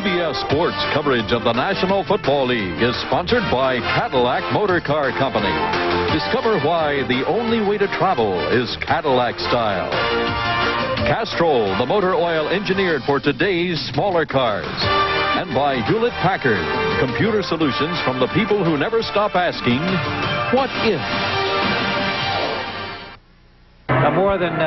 CBS Sports coverage of the National Football League is sponsored by Cadillac Motor Car Company. Discover why the only way to travel is Cadillac style. Castrol, the motor oil engineered for today's smaller cars. And by Hewlett-Packard, computer solutions from the people who never stop asking, what if? More than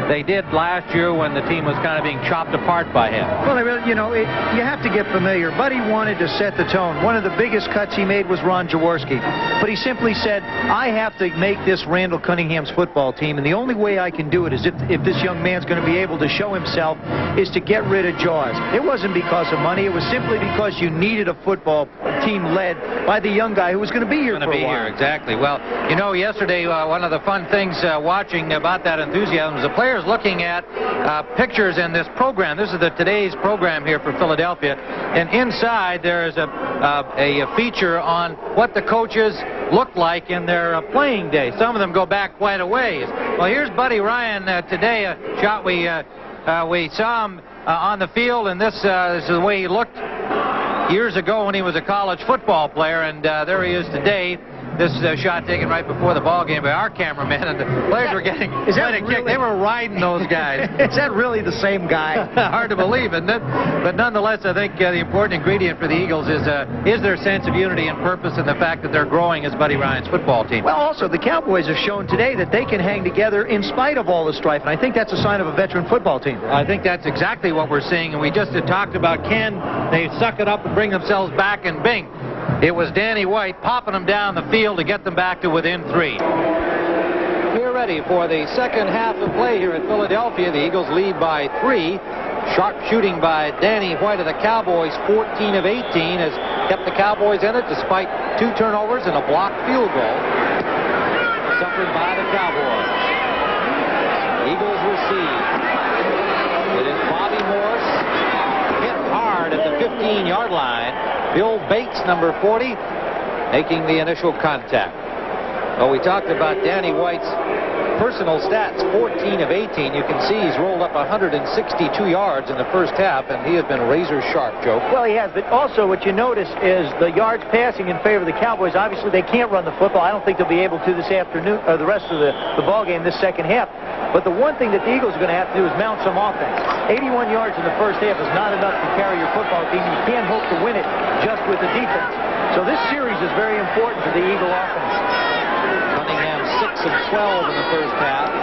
they did last year when the team was kind of being chopped apart by him. Well, you know, you have to get familiar. Buddy wanted to set the tone. One of the biggest cuts he made was Ron Jaworski. But he simply said, I have to make this Randall Cunningham's football team, and the only way I can do it is if this young man's going to be able to show himself is to get rid of Jaws. It wasn't because of money. It was simply because you needed a football team led by the young guy who was going to be here for a while. Exactly. Well, you know, yesterday, one of the fun things watching about that enthusiasm is the players looking at pictures in this program. This is today's program here for Philadelphia, and inside there is a feature on what the coaches look like in their playing day. Some of them go back quite a ways. Well, here's Buddy Ryan today, a shot we saw him on the field, and this is the way he looked years ago when he was a college football player, and there he is today. This is a shot taken right before the ball game by our cameraman, and the players were getting quite a kick. They were riding those guys. Is that really the same guy? Hard to believe, isn't it? But nonetheless, I think the important ingredient for the Eagles is their sense of unity and purpose, and the fact that they're growing as Buddy Ryan's football team. Well, also, the Cowboys have shown today that they can hang together in spite of all the strife, and I think that's a sign of a veteran football team. I think that's exactly what we're seeing, and we just had talked about can they suck it up and bring themselves back, and bing. It was Danny White popping them down the field to get them back to within 3. We're ready for the second half of play here at Philadelphia. The Eagles lead by 3. Sharp shooting by Danny White of the Cowboys, 14 of 18, has kept the Cowboys in it despite 2 turnovers and a blocked field goal suffered by the Cowboys. Eagles receive. It is Bobby Morse, hit hard at the 15-yard line. Bill Bates, number 40, making the initial contact. Well, we talked about Danny White's personal stats, 14 of 18. You can see he's rolled up 162 yards in the first half, and he has been razor sharp, Joe. Well, he has, but also what you notice is the yards passing in favor of the Cowboys. Obviously, they can't run the football. I don't think they'll be able to this afternoon, or the rest of the ball game this second half. But the one thing that the Eagles are going to have to do is mount some offense. 81 yards in the first half is not enough to carry your football team. You can't hope to win it just with the defense. So this series is very important for the Eagle offense. Cunningham 6 of 12 in the first half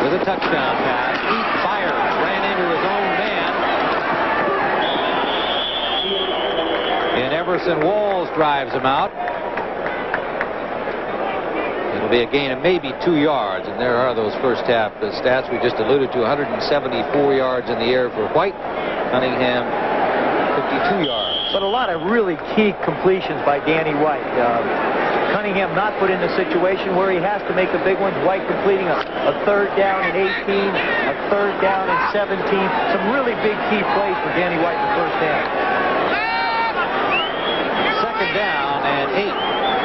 with a touchdown pass. Heath fires, ran into his own man. And Everson Walls drives him out. It'll be a gain of maybe 2 yards, and there are those first half stats we just alluded to. 174 yards in the air for White. Cunningham, 52 yards. But a lot of really key completions by Danny White. Cunningham not put in the situation where he has to make the big ones. White completing a third down in 18, a third down in 17. Some really big key plays for Danny White in the first half. Second down and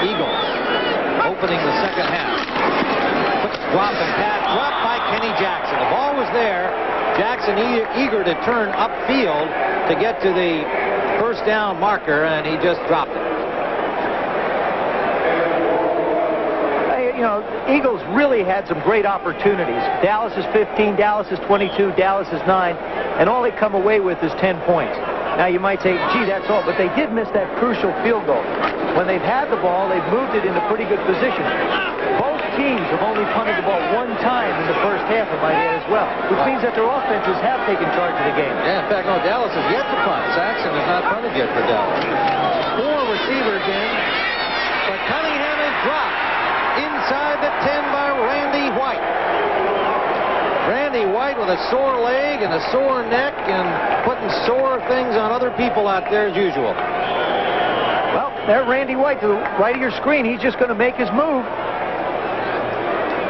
8. Eagles opening the second half. Quick drop and pass, dropped by Kenny Jackson. The ball was there. Jackson eager to turn upfield to get to the first down marker, and he just dropped it. You know, Eagles really had some great opportunities. Dallas is 15, Dallas is 22, Dallas is 9, and all they come away with is 10 points. Now you might say, gee, that's all, but they did miss that crucial field goal. When they've had the ball, they've moved it into pretty good position. Both teams have only punted the ball 1 time in the first half, I might add, as well, which means that their offenses have taken charge of the game. Yeah, in fact, no, Dallas has yet to punt. Saxon has not punted yet for Dallas. 4 receivers in, but Cunningham is dropped inside the 10 by Randy White. Randy White with a sore leg and a sore neck and putting sore things on other people out there as usual. Well, there Randy White to the right of your screen. He's just going to make his move.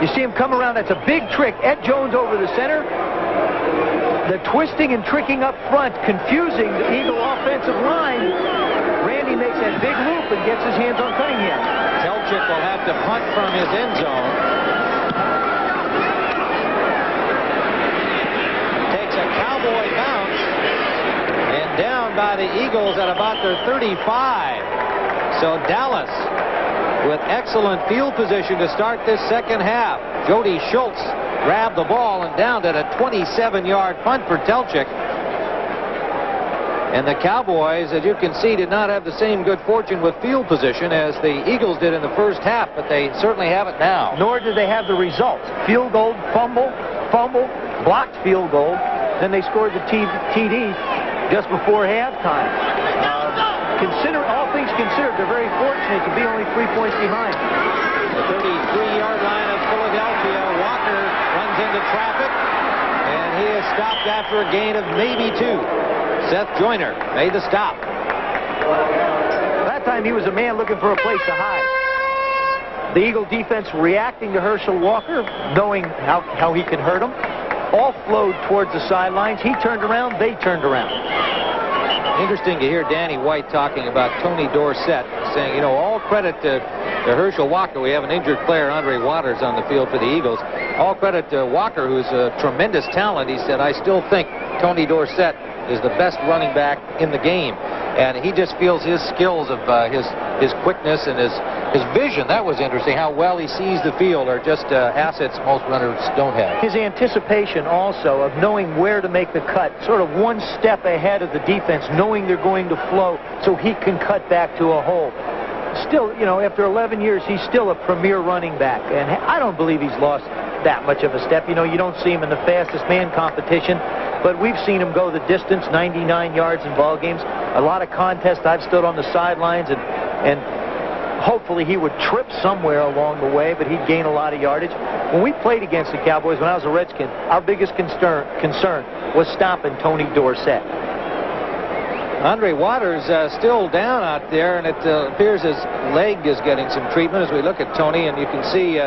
You see him come around. That's a big trick. Ed Jones over the center. The twisting and tricking up front, confusing the Eagle offensive line. Randy makes that big loop and gets his hands on Cunningham. Telchik will have to punt from his end zone. Takes a Cowboy bounce. And down by the Eagles at about their 35. So Dallas with excellent field position to start this second half. Jody Schultz grabbed the ball and downed it, a 27-yard punt for Telchik. And the Cowboys, as you can see, did not have the same good fortune with field position as the Eagles did in the first half, but they certainly have it now. Nor did they have the results. Field goal, fumble, blocked field goal. Then they scored the TD just before halftime. All things considered, they're very fortunate to be only 3 points behind. The 33-yard line of Philadelphia. Walker runs into traffic, and he is stopped after a gain of maybe 2. Seth Joyner made the stop. That time he was a man looking for a place to hide. The Eagle defense reacting to Herschel Walker, knowing how he could hurt him. All flowed towards the sidelines. He turned around, they turned around. Interesting to hear Danny White talking about Tony Dorsett, saying, you know, all credit to Herschel Walker. We have an injured player, Andre Waters, on the field for the Eagles. All credit to Walker, who's a tremendous talent. He said, I still think Tony Dorsett is the best running back in the game. And he just feels his skills of his quickness and his vision. That was interesting. How well he sees the field are just assets most runners don't have. His anticipation also of knowing where to make the cut, sort of one step ahead of the defense, knowing they're going to flow so he can cut back to a hole. Still, you know, after 11 years, he's still a premier running back. And I don't believe he's lost that much of a step. You know, you don't see him in the fastest man competition, but we've seen him go the distance, 99 yards in ball games. A lot of contests I've stood on the sidelines, and hopefully he would trip somewhere along the way, but he'd gain a lot of yardage. When we played against the Cowboys when I was a Redskin, our biggest concern was stopping Tony Dorsett. Andre Waters still down out there, and it appears his leg is getting some treatment as we look at Tony, and you can see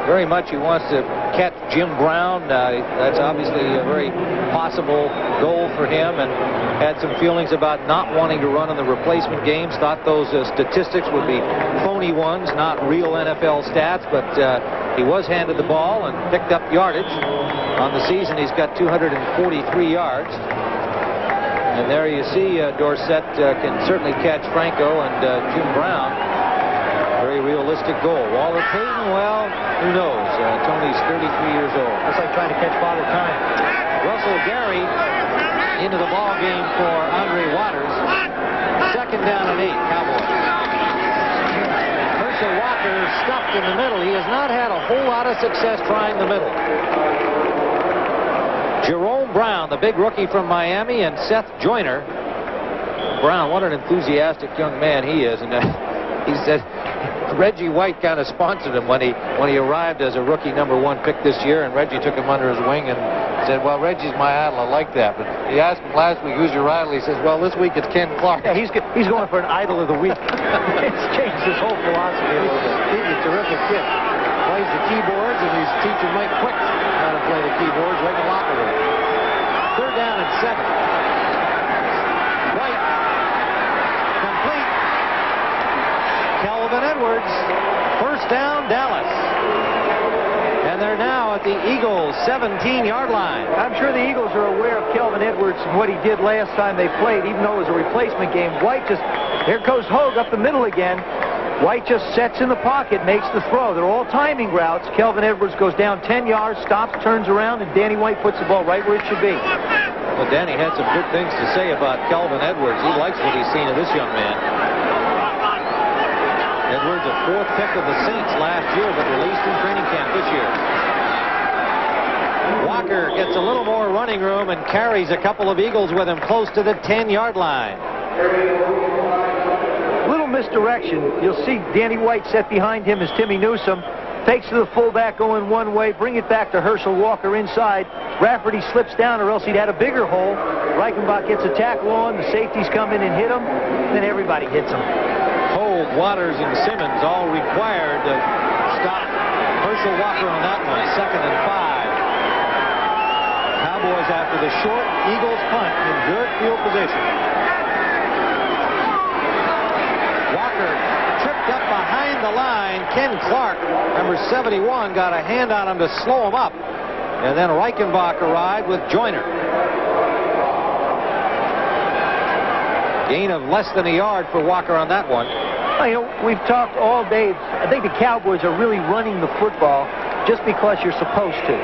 very much he wants to catch Jim Brown. That's obviously a very possible goal for him, and had some feelings about not wanting to run in the replacement games. Thought those statistics would be phony ones, not real NFL stats, but he was handed the ball and picked up yardage. On the season, he's got 243 yards. And there you see Dorsett can certainly catch Franco and Jim Brown. Very realistic goal. Waller Payton, well, who knows? Tony's 33 years old. That's like trying to catch Father Time. Russell Gary into the ball game for Andre Waters. Second down and 8, Cowboys. Herschel Walker stuffed in the middle. He has not had a whole lot of success trying the middle. Jerome Brown, the big rookie from Miami, and Seth Joyner. Brown, what an enthusiastic young man he is. And he said Reggie White kind of sponsored him when he arrived as a rookie #1 pick this year, and Reggie took him under his wing and said, well, Reggie's my idol. I like that. But he asked him last week, who's your idol? He says, well, this week it's Ken Clark. Yeah, he's going for an idol of the week. It's changed his whole philosophy a little bit. He's a terrific kid. Plays the keyboards, and he's teaching Mike Quick how to play the keyboards right in the locker room. Third down and 7. White. Complete. Kelvin Edwards. First down, Dallas. And they're now at the Eagles' 17-yard line. I'm sure the Eagles are aware of Kelvin Edwards and what he did last time they played, even though it was a replacement game. White just, here goes Hogue up the middle again. White just sets in the pocket, makes the throw. They're all timing routes. Kelvin Edwards goes down 10 yards, stops, turns around, and Danny White puts the ball right where it should be. Well, Danny had some good things to say about Kelvin Edwards. He likes what he's seen of this young man. Edwards, a 4th pick of the Saints last year, but released in training camp this year. Walker gets a little more running room and carries a couple of Eagles with him close to the 10-yard line. Little misdirection. You'll see Danny White set behind him as Timmy Newsome. Fakes to the fullback going one way, bring it back to Herschel Walker inside. Rafferty slips down, or else he'd had a bigger hole. Reichenbach gets a tackle on, the safeties come in and hit him, then everybody hits him. Hogue, Waters, and Simmons all required to stop Herschel Walker on that one. 2nd and 5. Cowboys after the short Eagles punt in good field position. Walker tripped up behind the line. Ken Clark, number 71, got a hand on him to slow him up. And then Reichenbach arrived with Joyner. Gain of less than a yard for Walker on that one. Well, you know, we've talked all day. I think the Cowboys are really running the football just because you're supposed to.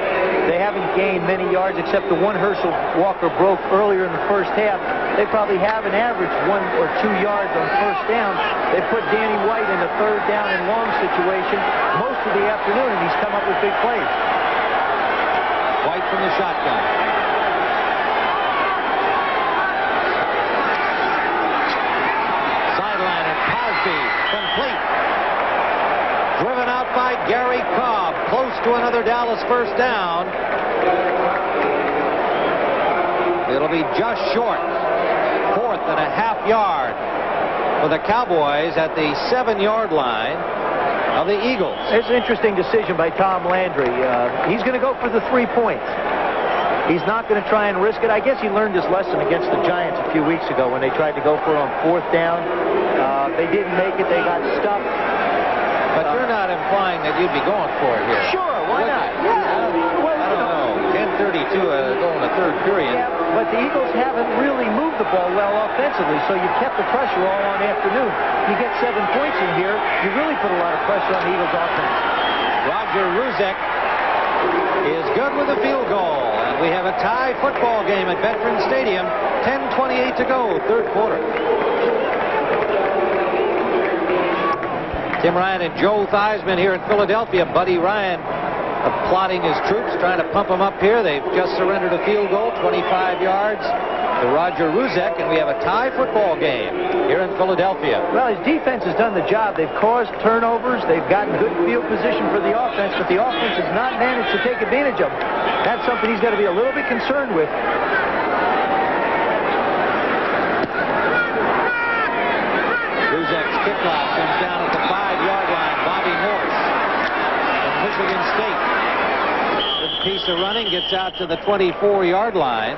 They haven't gained many yards except the one Herschel Walker broke earlier in the first half. They probably have an average 1 or 2 yards on first down. They put Danny White in a third down and long situation most of the afternoon, and he's come up with big plays. White from the shotgun. Sideline and Cosby complete. Driven out by Gary Cobb, close to another Dallas first down. It'll be just short. 4th and a half yard for the Cowboys at the 7-yard line of the Eagles. It's an interesting decision by Tom Landry. He's going to go for the 3 points. He's not going to try and risk it. I guess he learned his lesson against the Giants a few weeks ago when they tried to go for it on 4th down. They didn't make it. They got stuck. But you're not implying that you'd be going for it here. Sure, why not? Yeah. I don't know. 10:32 going to third period. Yeah, but the Eagles haven't really moved the ball well offensively, so you kept the pressure all on afternoon. You get 7 points in here, you really put a lot of pressure on the Eagles offense. Roger Ruzek is good with a field goal, and we have a tie football game at Veterans Stadium. 10:28 to go, third quarter. Tim Ryan and Joe Theismann here in Philadelphia. Buddy Ryan applauding his troops, trying to pump them up here. They've just surrendered a field goal, 25 yards to Roger Ruzek, and we have a tie football game here in Philadelphia. Well, his defense has done the job. They've caused turnovers. They've gotten good field position for the offense, but the offense has not managed to take advantage of them. That's something he's got to be a little bit concerned with. Ruzek's kickoff comes down at the 5-yard line. Bobby Morse from Michigan State. Good piece of running, gets out to the 24-yard line.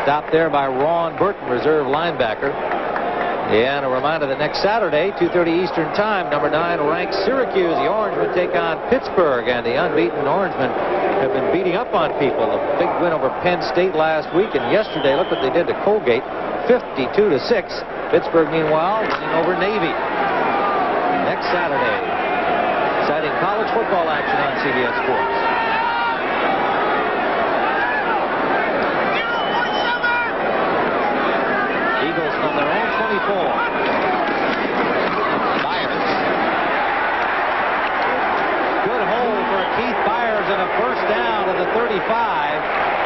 Stopped there by Ron Burton, reserve linebacker. And a reminder that next Saturday, 2:30 Eastern Time, number 9 ranked Syracuse. The Orangemen take on Pittsburgh, and the unbeaten Orangemen have been beating up on people. A big win over Penn State last week, and yesterday, look what they did to Colgate, 52-6. Pittsburgh, meanwhile, winning over Navy. Next Saturday, exciting college football action on CBS Sports. Eagles from their own 24. Byers. Good hole for Keith Byers and a first down to the 35.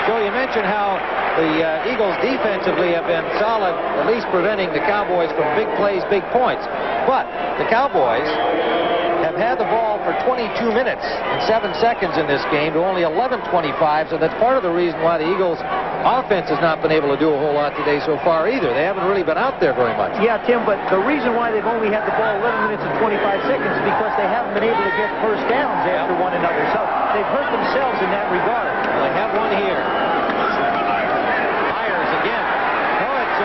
Joe, you mentioned how the Eagles defensively have been solid, at least preventing the Cowboys from big plays, big points. But the Cowboys have had the ball for 22 minutes and 7 seconds in this game to only 11:25, so that's part of the reason why the Eagles' offense has not been able to do a whole lot today so far either. They haven't really been out there very much. Yeah, Tim, but the reason why they've only had the ball 11 minutes and 25 seconds is because they haven't been able to get first downs after one another. So they've hurt themselves in that regard. Well, they have one here. Byers again. Oh, it's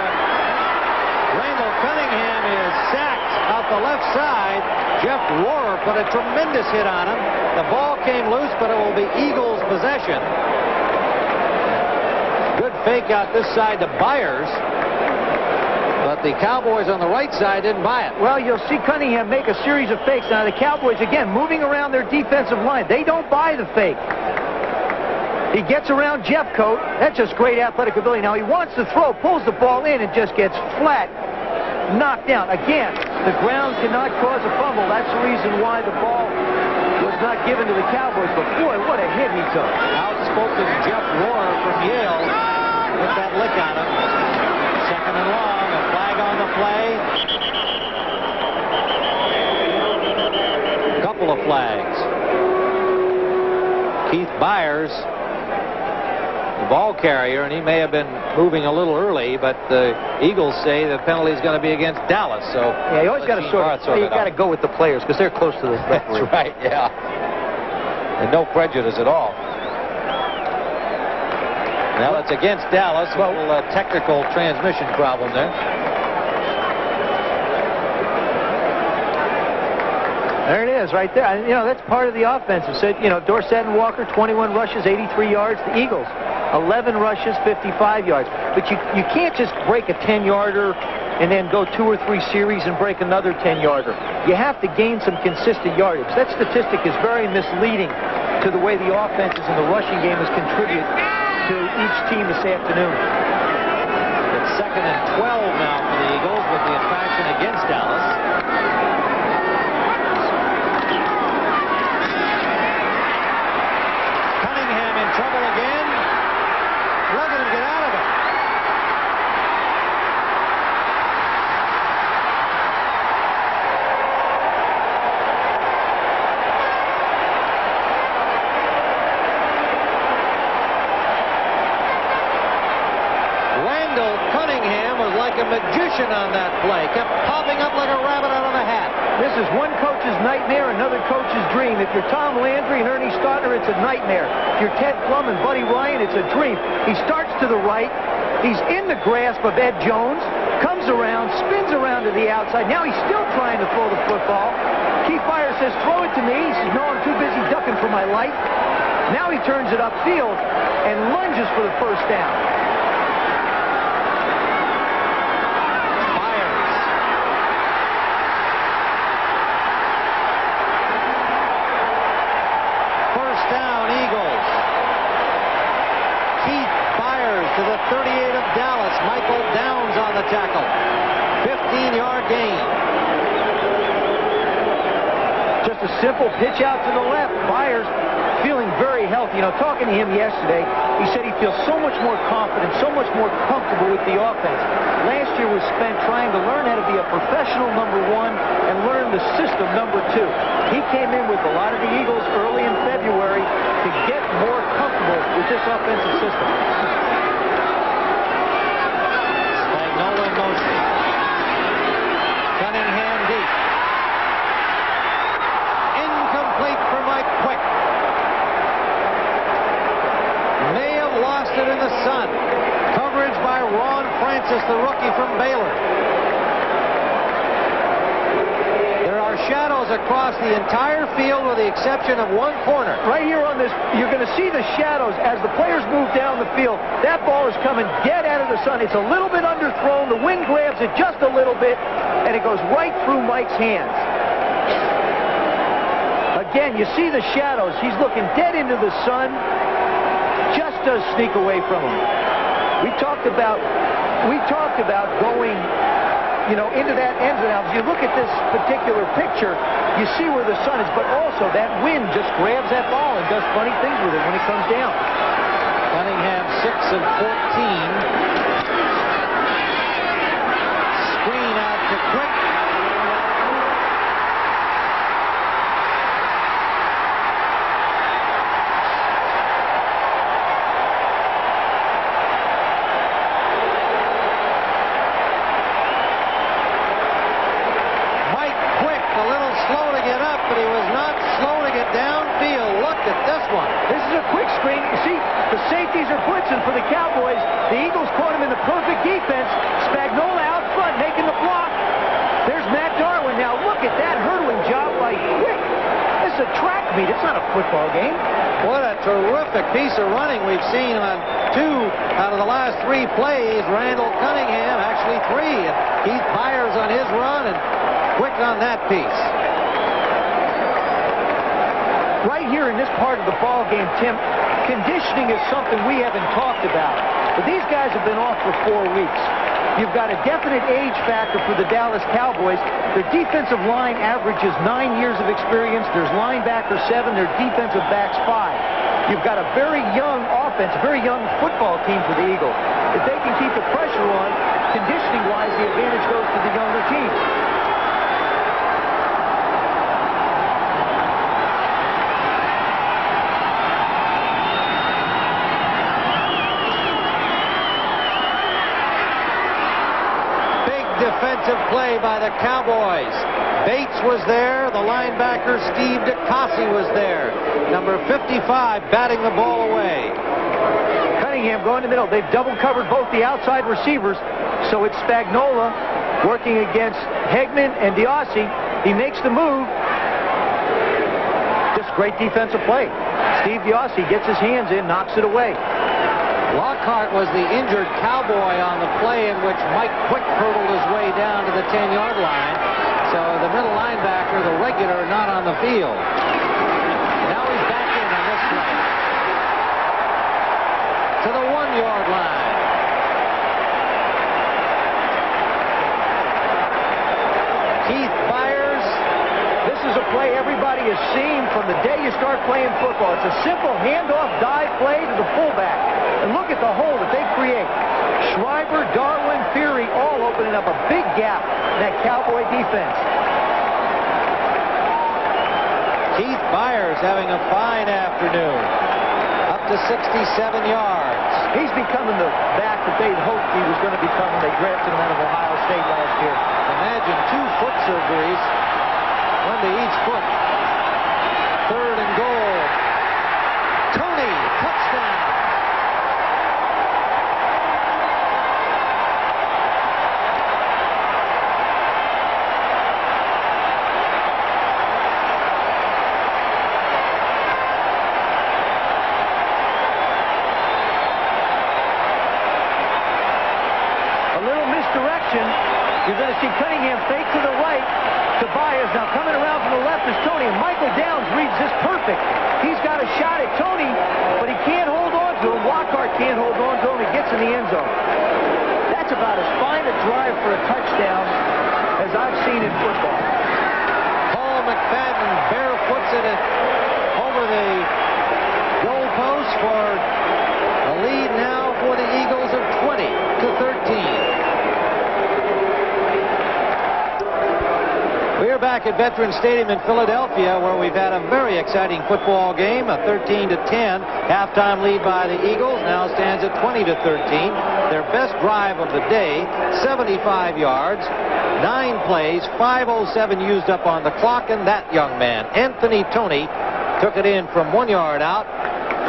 Randall Cunningham is sacked out the left side. Jeff Rohrer put a tremendous hit on him. The ball came loose, but it will be Eagles possession. Good fake out this side to Byers, but the Cowboys on the right side didn't buy it. Well, you'll see Cunningham make a series of fakes. Now, the Cowboys, again, moving around their defensive line. They don't buy the fake. He gets around Jeffcoat. That's just great athletic ability. Now, he wants to throw, pulls the ball in, and just gets flat knocked down. Again, the ground cannot cause a fumble. That's the reason why the ball was not given to the Cowboys. But, boy, what a hit he took. Outspoken Jeff Rohrer from Yale with that lick on him. Second and long, a flag on the play. Couple of flags. Keith Byers, the ball carrier, and he may have been moving a little early, but the Eagles say the penalty is going to be against Dallas. So yeah, you always got to you got to go with the players because they're close to the referee. That's right, yeah. And no prejudice at all. Now it's against Dallas. A little technical transmission problem there. There it is, right there. You know, that's part of the offense. It said, you know, Dorsett and Walker, 21 rushes, 83 yards. The Eagles, 11 rushes, 55 yards. But you can't just break a 10-yarder and then go 2 or 3 series and break another 10-yarder. You have to gain some consistent yardage. That statistic is very misleading to the way the offenses in the rushing game has contributed to each team this afternoon. It's 2nd and 12 now for the Eagles with the infraction against Dallas. Cunningham in trouble again. Lugging him get out of it. Cunningham was like a magician on that play. Kept popping up like a rabbit out of a hat. This is one coach's nightmare, another coach's dream. If you're Tom Landry and Ernie Staudter, it's a nightmare. If you're Ted Plum and Buddy Ryan, it's a dream. He starts to the right. He's in the grasp of Ed Jones. Comes around, spins around to the outside. Now he's still trying to throw the football. Keith Byers says, throw it to me. He says, no, I'm too busy ducking for my life. Now he turns it upfield and lunges for the first down. To the 38 of Dallas. Michael Downs on the tackle. 15-yard gain. Just a simple pitch out to the left. Byers feeling very healthy. You know, talking to him yesterday, he said he feels so much more confident, so much more comfortable with the offense. Last year was spent trying to learn how to be a professional number 1 and learn the system number 2. He came in with a lot of the Eagles early in February to get more comfortable with this offensive system. Motion. Cunningham deep. Incomplete for Mike Quick. May have lost it in the sun. Coverage by Ron Francis, the rookie from Baylor. There are shadows across the entire field with the exception of one corner. Right here on this, you're going to see the shadows as the players move down the field. That ball is coming dead out of the sun. It's a little bit underthrown. The wind grabs it just a little bit, and it goes right through Mike's hands. Again, you see the shadows. He's looking dead into the sun. Just does sneak away from him. We talked about going, you know, into that end zone. Now, if you look at this particular picture, you see where the sun is, but also that wind just grabs that ball and does funny things with it when it comes down. Cunningham 6 of 14. Screen out to Quick. But he was not slow to get downfield. Look at this one. This is a quick screen. You see, the safeties are blitzing for the Cowboys. The Eagles caught him in the perfect defense. Spagnola out front, making the block. There's Matt Darwin. Now look at that hurdling job by Quick. This is a track meet. It's not a football game. What a terrific piece of running we've seen on 2 out of the last 3 plays. Randall Cunningham, actually 3. And Keith Byers on his run and Quick on that piece. Right here in this part of the ball game, Tim, conditioning is something we haven't talked about. But these guys have been off for 4 weeks. You've got a definite age factor for the Dallas Cowboys. Their defensive line averages 9 years of experience. There's linebacker 7. Their defensive backs 5. You've got a very young offense, a very young football team for the Eagles. If they can keep the pressure on, conditioning-wise, the advantage goes to the younger team. Defensive play by the Cowboys. Bates was there. The linebacker Steve DeCossey was there. Number 55 batting the ball away. Cunningham going to the middle. They've double covered both the outside receivers. So it's Spagnola working against Hegman and Diossi. He makes the move. Just great defensive play. Steve Diossi gets his hands in, knocks it away. Lockhart was the injured Cowboy on the play in which Mike Quick hurdled his way down to the 10-yard line. So the middle linebacker, the regular, not on the field. Now he's back in on this play. To the 1-yard line. Keith Byers. This is a play everybody has seen from the day you start playing football. It's a simple handoff dive play to the fullback. And look at the hole that they create. Schreiber, Darwin, Fury all opening up a big gap in that Cowboy defense. Keith Byers having a fine afternoon. Up to 67 yards. He's becoming the back that they'd hoped he was going to become when they drafted him out of Ohio State last year. Imagine 2 foot surgeries, one to each foot. 3rd and goal. Tony, touchdown. You're going to see Cunningham fake to the right to Byers. Now coming around from the left is Tony, and Michael Downs reads this perfect. He's got a shot at Tony, but he can't hold on to him. Lockhart can't hold on to him. He gets in the end zone. That's about as fine a drive for a touchdown as I've seen in football. Paul McFadden barefoots it over the goalpost for a lead now for the Eagles of 20-13. We're back at Veterans Stadium in Philadelphia, where we've had a very exciting football game. A 13-10 halftime lead by the Eagles now stands at 20-13. Their best drive of the day, 75 yards, 9 plays, 5:07 used up on the clock, and that young man, Anthony Tony, took it in from 1 yard out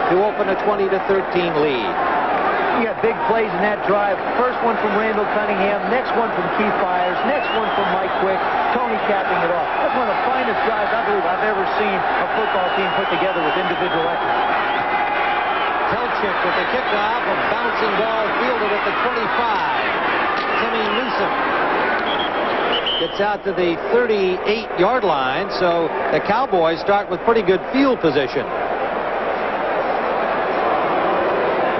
to open a 20-13 lead. You got big plays in that drive. First one from Randall Cunningham, next one from Keith Byers, next one from Mike Quick, Tony capping it off. That's one of the finest drives I believe I've ever seen a football team put together with individual effort. Telchik with the kickoff, a bouncing ball fielded at the 25. Timmy Newsom gets out to the 38-yard line, so the Cowboys start with pretty good field position.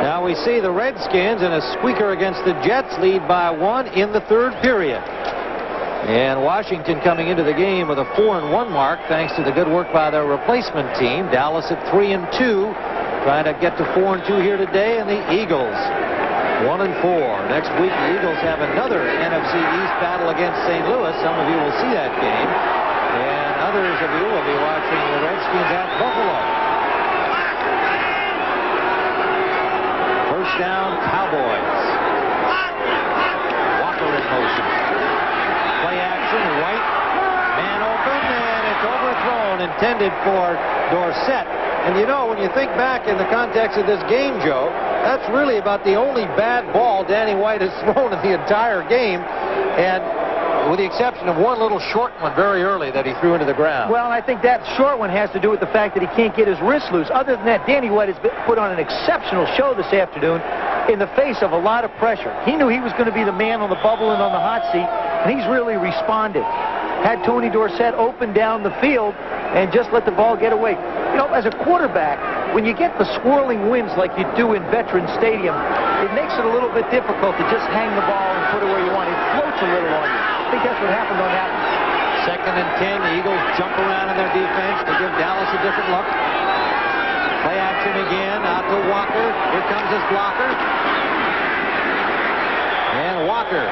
Now we see the Redskins in a squeaker against the Jets lead by 1 in the 3rd period. And Washington coming into the game with a 4-1 mark thanks to the good work by their replacement team. Dallas at 3-2, trying to get to 4-2 here today, and the Eagles 1-4. Next week the Eagles have another NFC East battle against St. Louis. Some of you will see that game, and others of you will be watching the Redskins at Buffalo. Down Cowboys. Walker in motion. Play action. White. Man open, and it's overthrown. Intended for Dorsett. And you know, when you think back in the context of this game, Joe, that's really about the only bad ball Danny White has thrown in the entire game. And with the exception of one little short one very early that he threw into the ground. Well, and I think that short one has to do with the fact that he can't get his wrist loose. Other than that, Danny White has put on an exceptional show this afternoon in the face of a lot of pressure. He knew he was going to be the man on the bubble and on the hot seat, and he's really responded. Had Tony Dorsett open down the field and just let the ball get away. You know, as a quarterback, when you get the swirling winds like you do in Veterans Stadium, it makes it a little bit difficult to just hang the ball and put it where you want. It floats a little on you. I think that's what happened on that one. 2nd and 10. The Eagles jump around in their defense to give Dallas a different look. Play action again. Out to Walker. Here comes his blocker. And Walker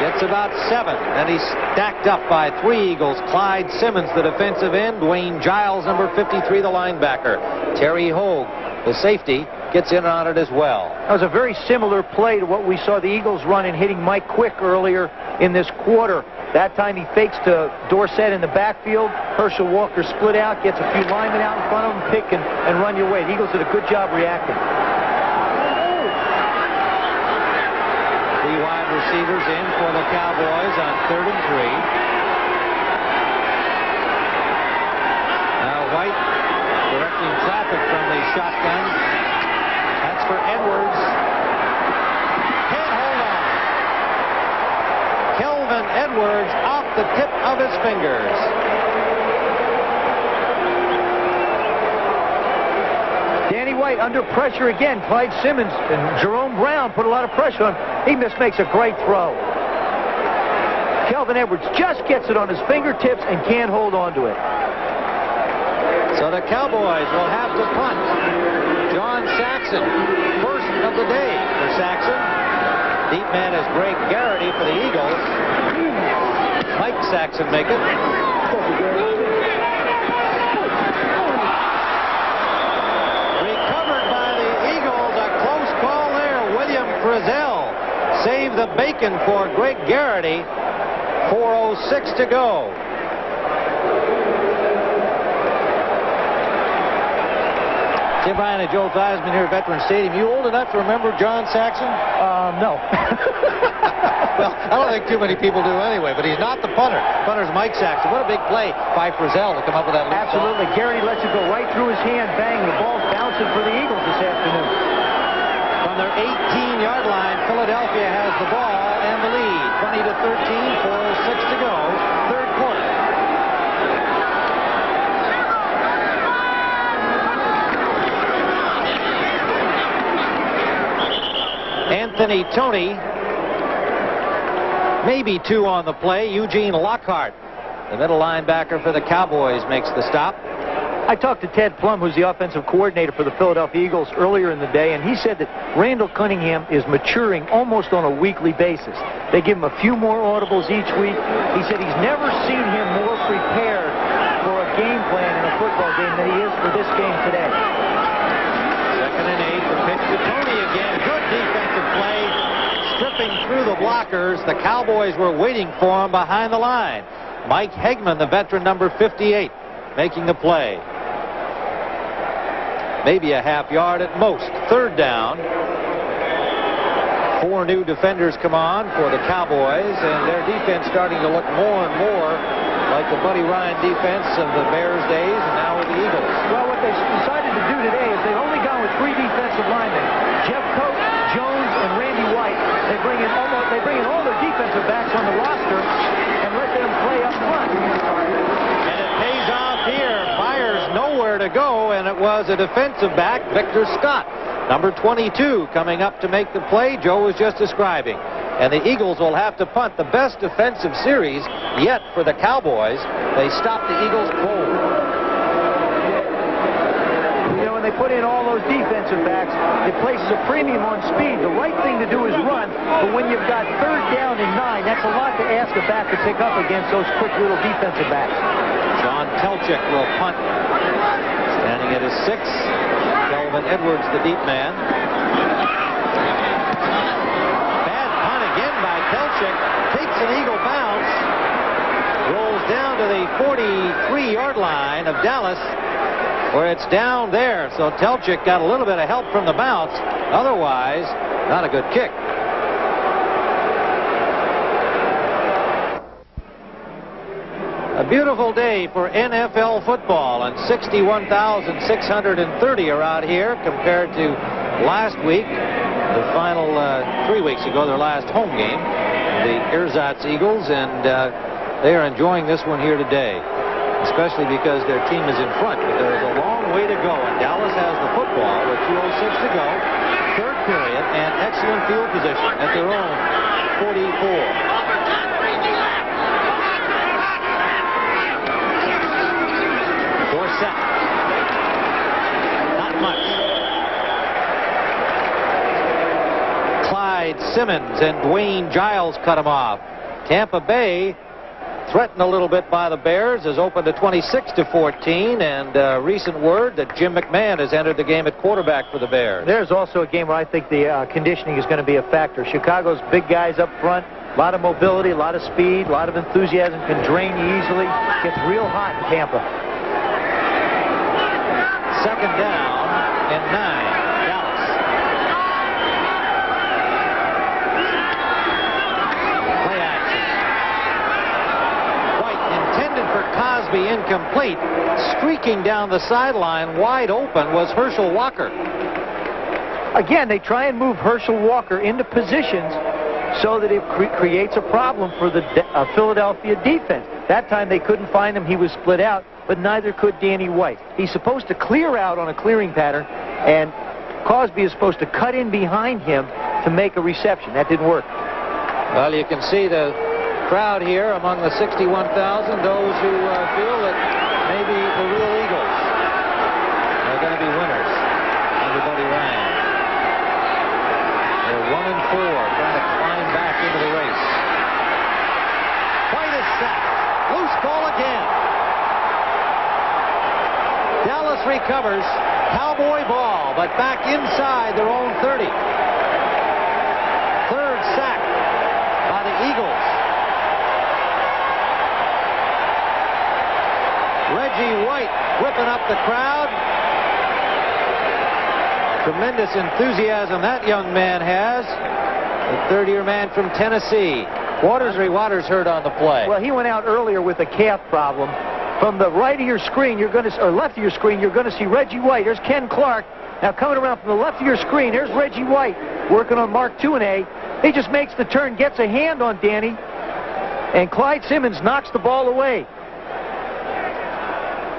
gets about 7. And he's stacked up by 3 Eagles. Clyde Simmons, the defensive end. Dwayne Giles, number 53, the linebacker. Terry Hogue, the safety, gets in on it as well. That was a very similar play to what we saw the Eagles run in hitting Mike Quick earlier in this quarter. That time he fakes to Dorsett in the backfield. Herschel Walker split out, gets a few linemen out in front of him, pick and run your way. The Eagles did a good job reacting. 3 wide receivers in for the Cowboys on 3rd and 3. Now White directing traffic from the shotgun. That's for Edwards. Can't hold on. Kelvin Edwards off the tip of his fingers. Danny White under pressure again. Clyde Simmons and Jerome Brown put a lot of pressure on him. He makes a great throw. Kelvin Edwards just gets it on his fingertips and can't hold on to it. So the Cowboys will have to punt. John Saxon, first of the day for Saxon. Deep man is Greg Garrity for the Eagles. Mike Saxon make it. Recovered by the Eagles. A close call there. William Frizzell saved the bacon for Greg Garrity. 4:06 to go. Tim Ryan and Joe Theismann here at Veterans Stadium. You old enough to remember John Saxon? No. Well, I don't think too many people do anyway, but he's not the punter. Punter's Mike Saxon. What a big play by Frizzell to come up with that loop. Absolutely. Garrity lets it go right through his hand. Bang. The ball's bouncing for the Eagles this afternoon. From their 18-yard line, Philadelphia has the ball and the lead. 20-13, 4:06 to go. Third quarter. Anthony Toney, maybe two on the play. Eugene Lockhart, the middle linebacker for the Cowboys, makes the stop. I talked to Ted Plum, who's the offensive coordinator for the Philadelphia Eagles, earlier in the day, and he said that Randall Cunningham is maturing almost on a weekly basis. They give him a few more audibles each week. He said he's never seen him more prepared for a game plan in a football game than he is for this game today. 2nd and 8, the pitch to Toney again. Good defensive play, stripping through the blockers. The Cowboys were waiting for him behind the line. Mike Hegman, the veteran, number 58, making the play. Maybe a half yard at most. Third down. 4 new defenders come on for the Cowboys, and their defense starting to look more and more like the Buddy Ryan defense of the Bears days, and now with the Eagles. Well, what they decided to do today is they've only gone with 3 defensive linemen: Jeff Coates, Jones, and Randy White. They bring in all their defensive backs on the roster and let them play up front. And it pays off here. Byers nowhere to go, and it was a defensive back, Victor Scott, number 22, coming up to make the play Joe was just describing. And the Eagles will have to punt. The best defensive series yet for the Cowboys. They stopped the Eagles cold. You know, when they put in all those defensive backs, it places a premium on speed. The right thing to do is run, but when you've got 3rd down and 9, that's a lot to ask a back to pick up against those quick little defensive backs. John Telchik will punt. Standing at his 6. Kelvin Edwards, the deep man. Bad punt again by Telchik. Takes an Eagle bounce. Rolls down to the 43-yard line of Dallas, where it's down there. So Telchik got a little bit of help from the bounce. Otherwise, not a good kick. A beautiful day for NFL football, and 61,630 are out here compared to last week, the final 3 weeks ago, their last home game, the Ersatz Eagles, and they are enjoying this one here today, especially because their team is in front. But there is a long way to go, and Dallas has the football with 2:06 to go, third period, and excellent field position at their own 44. Not much. Clyde Simmons and Dwayne Giles cut him off. Tampa Bay, threatened a little bit by the Bears, is open to 26-14, and recent word that Jim McMahon has entered the game at quarterback for the Bears. There's also a game where I think the conditioning is going to be a factor. Chicago's big guys up front, a lot of mobility, a lot of speed, a lot of enthusiasm, can drain you easily. Gets real hot in Tampa. 2nd down and 9. Dallas. Play action. White intended for Cosby, incomplete. Streaking down the sideline wide open was Herschel Walker. Again, they try and move Herschel Walker into positions so that it creates a problem for the Philadelphia defense. That time they couldn't find him. He was split out, but neither could Danny White. He's supposed to clear out on a clearing pattern, and Cosby is supposed to cut in behind him to make a reception. That didn't work. Well, you can see the crowd here among the 61,000, those who feel that maybe the real Eagles are going to be winners under Buddy Ryan. They're 1-4, trying to climb back into the race. White is sacked. Loose ball again. Dallas recovers. Cowboy ball, but back inside their own 30. Third sack by the Eagles. Reggie White whipping up the crowd. Tremendous enthusiasm that young man has. The third-year man from Tennessee. Waters hurt on the play. Well, he went out earlier with a calf problem. From the right of your screen, or left of your screen, you're going to see Reggie White. There's Ken Clark. Now coming around from the left of your screen, there's Reggie White working on Mark 2 and A. He just makes the turn, gets a hand on Danny, and Clyde Simmons knocks the ball away.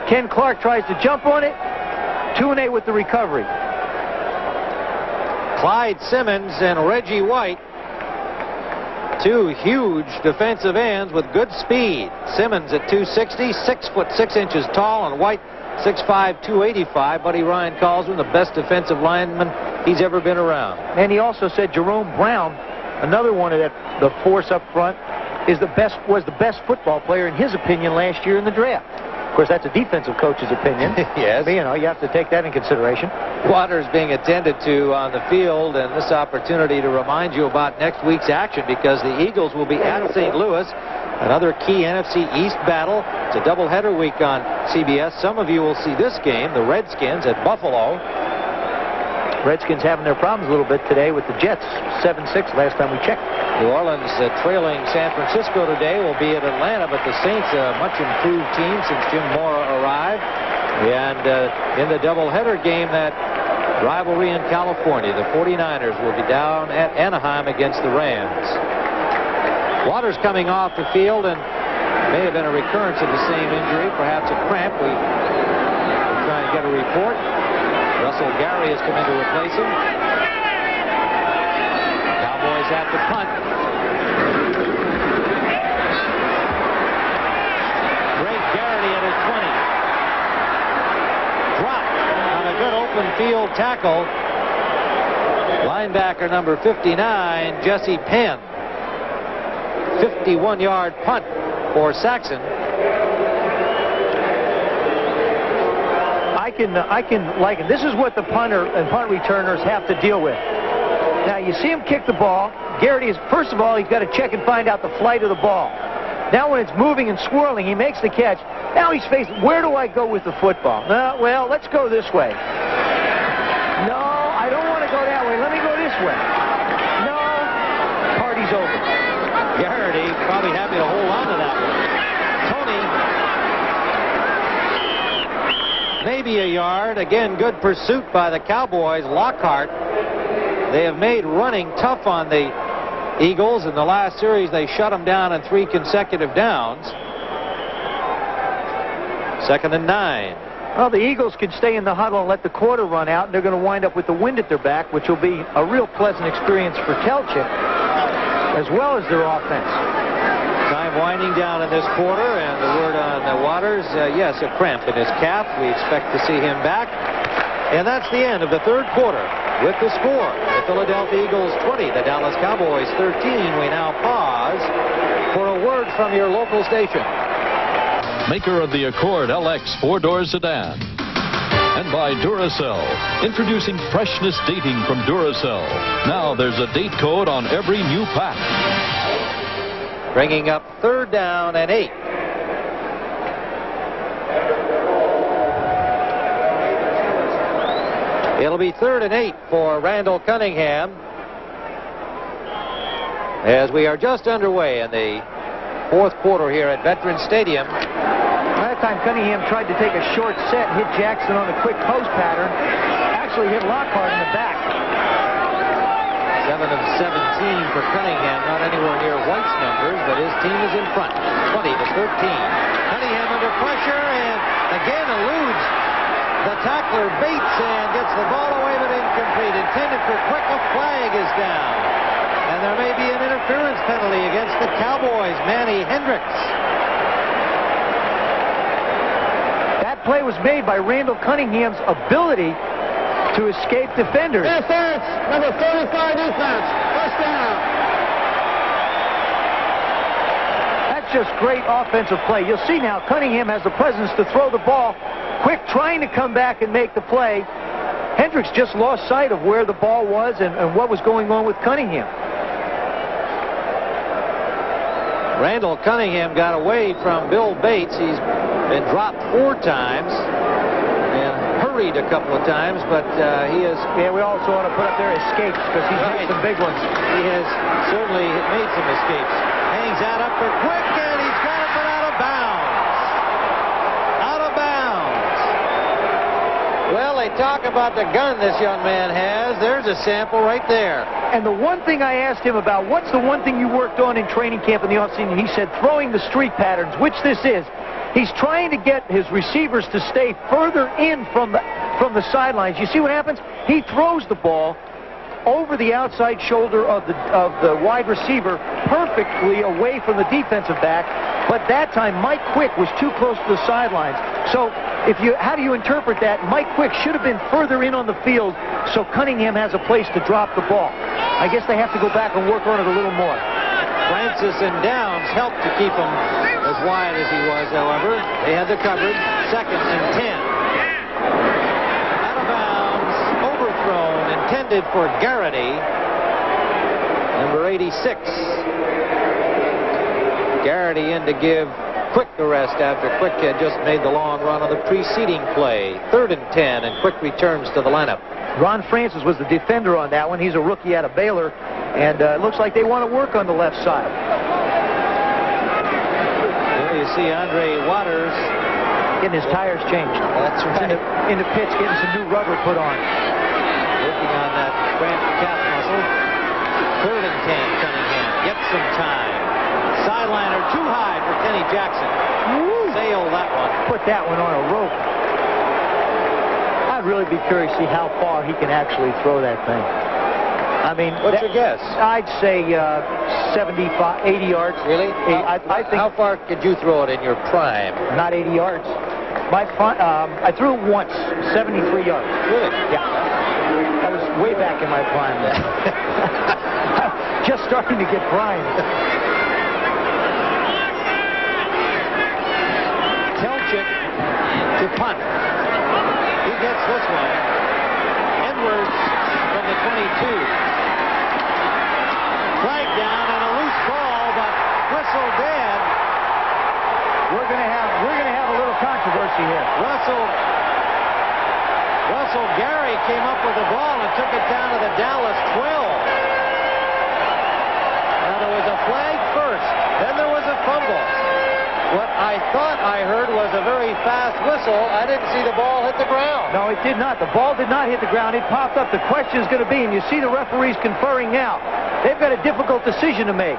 Ken Clark tries to jump on it. 2 and A with the recovery. Clyde Simmons and Reggie White, two huge defensive ends with good speed. Simmons at 260, 6'6" tall, and White 6'5", 285. Buddy Ryan calls him the best defensive lineman he's ever been around. And he also said Jerome Brown, another one of the force up front, was the best football player in his opinion last year in the draft. Of course, that's a defensive coach's opinion. Yes. But, you have to take that in consideration. Waters being attended to on the field, and this opportunity to remind you about next week's action, because the Eagles will be at St. Louis, another key NFC East battle. It's a doubleheader week on CBS. Some of you will see this game, the Redskins at Buffalo. Redskins having their problems a little bit today with the Jets, 7-6 last time we checked. New Orleans trailing San Francisco today, will be at Atlanta, but the Saints a much improved team since Jim Mora arrived. And in the doubleheader game, that rivalry in California, the 49ers will be down at Anaheim against the Rams. Waters coming off the field, and may have been a recurrence of the same injury, perhaps a cramp. We're trying to get a report. Russell Gary has come in to replace him. Cowboys have to punt. Greg Garrity at his 20. Dropped on a good open field tackle. Linebacker number 59, Jesse Penn. 51-yard punt for Saxon. I can liken. This is what the punter and punt returners have to deal with. Now, you see him kick the ball. Garrity is, first of all, he's got to check and find out the flight of the ball. Now, when it's moving and swirling, he makes the catch. Now he's facing, where do I go with the football? Well, let's go this way. No, I don't want to go that way. Let me go this way. No, party's over. Garrity probably happy to hold on to that one. Tony, maybe a yard. Again, good pursuit by the Cowboys. Lockhart. They have made running tough on the Eagles. In the last series, they shut them down in 3 consecutive downs. 2nd and 9. Well, the Eagles can stay in the huddle and let the quarter run out, and they're going to wind up with the wind at their back, which will be a real pleasant experience for Telchik, as well as their offense. Time winding down in this quarter, and the word on Waters, yes, a cramp in his calf. We expect to see him back. And that's the end of the third quarter. With the score, the Philadelphia Eagles 20, the Dallas Cowboys 13. We now pause for a word from your local station. Maker of the Accord LX 4-door sedan. And by Duracell, introducing freshness dating from Duracell. Now there's a date code on every new pack. Bringing up 3rd down and 8. It'll be 3rd and 8 for Randall Cunningham, as we are just underway in the 4th quarter here at Veterans Stadium. That time Cunningham tried to take a short set, hit Jackson on a quick post pattern, actually hit Lockhart in the back. 7 of 17 for Cunningham. Not anywhere near White's numbers, but his team is in front, 20-13. Cunningham under pressure and again eludes the tackler Bates and gets the ball away but incomplete. Intended for Quick. A flag is down. And there may be an interference penalty against the Cowboys. Manny Hendricks. That play was made by Randall Cunningham's ability to escape defenders. Defense, number 35 defense. First down. That's just great offensive play. You'll see now Cunningham has the presence to throw the ball. Quick trying to come back and make the play. Hendricks just lost sight of where the ball was and what was going on with Cunningham. Randall Cunningham got away from Bill Bates. He's been dropped 4 times and hurried a couple of times, but he has... Yeah, we also ought to put up there escapes because he's made some big ones. He has certainly made some escapes. Hangs out up for Quick, and he's got it, but out of bounds. Out of bounds. Well, they talk about the gun this young man has. There's a sample right there. And the one thing I asked him about, what's the one thing you worked on in training camp in the offseason? He said throwing the street patterns, which this is. He's trying to get his receivers to stay further in from the sidelines. You see what happens? He throws the ball over the outside shoulder of the wide receiver, perfectly away from the defensive back. But that time, Mike Quick was too close to the sidelines. So how do you interpret that? Mike Quick should have been further in on the field so Cunningham has a place to drop the ball. I guess they have to go back and work on it a little more. Francis and Downs helped to keep him as wide as he was, however. They had the coverage. 2nd and 10. Out of bounds. Overthrown. Intended for Garrity. Number 86. Garrity in to give Quick the rest after Quick had just made the long run on the preceding play. 3rd and 10, and Quick returns to the lineup. Ron Francis was the defender on that one. He's a rookie out of Baylor, and it looks like they want to work on the left side. There you see Andre Waters getting his tires changed. That's right. In the pitch, getting some new rubber put on. Working on that cramped calf muscle. 3rd and 10, Cunningham gets some time. Sideliner too high for Kenny Jackson. Sail that one. Put that one on a rope. I'd really be curious to see how far he can actually throw that thing. I mean, what's your guess? I'd say 75, 80 yards. Really? I think. How far could you throw it in your prime? Not 80 yards. I threw it once, 73 yards. Really? Yeah. That was way back in my prime. Just starting to get primed. Telchik to punt. He gets this one. Edwards from the 22. Flag down and a loose ball, but whistle dead. We're gonna have a little controversy here. Russell Gary came up with the ball and took it down to the Dallas 12. Now there was a flag first, then there was a fumble. What I thought I heard was a very fast whistle. I didn't see the ball hit the ground. No, it did not. The ball did not hit the ground. It popped up. The question is going to be, and you see the referees conferring now, they've got a difficult decision to make.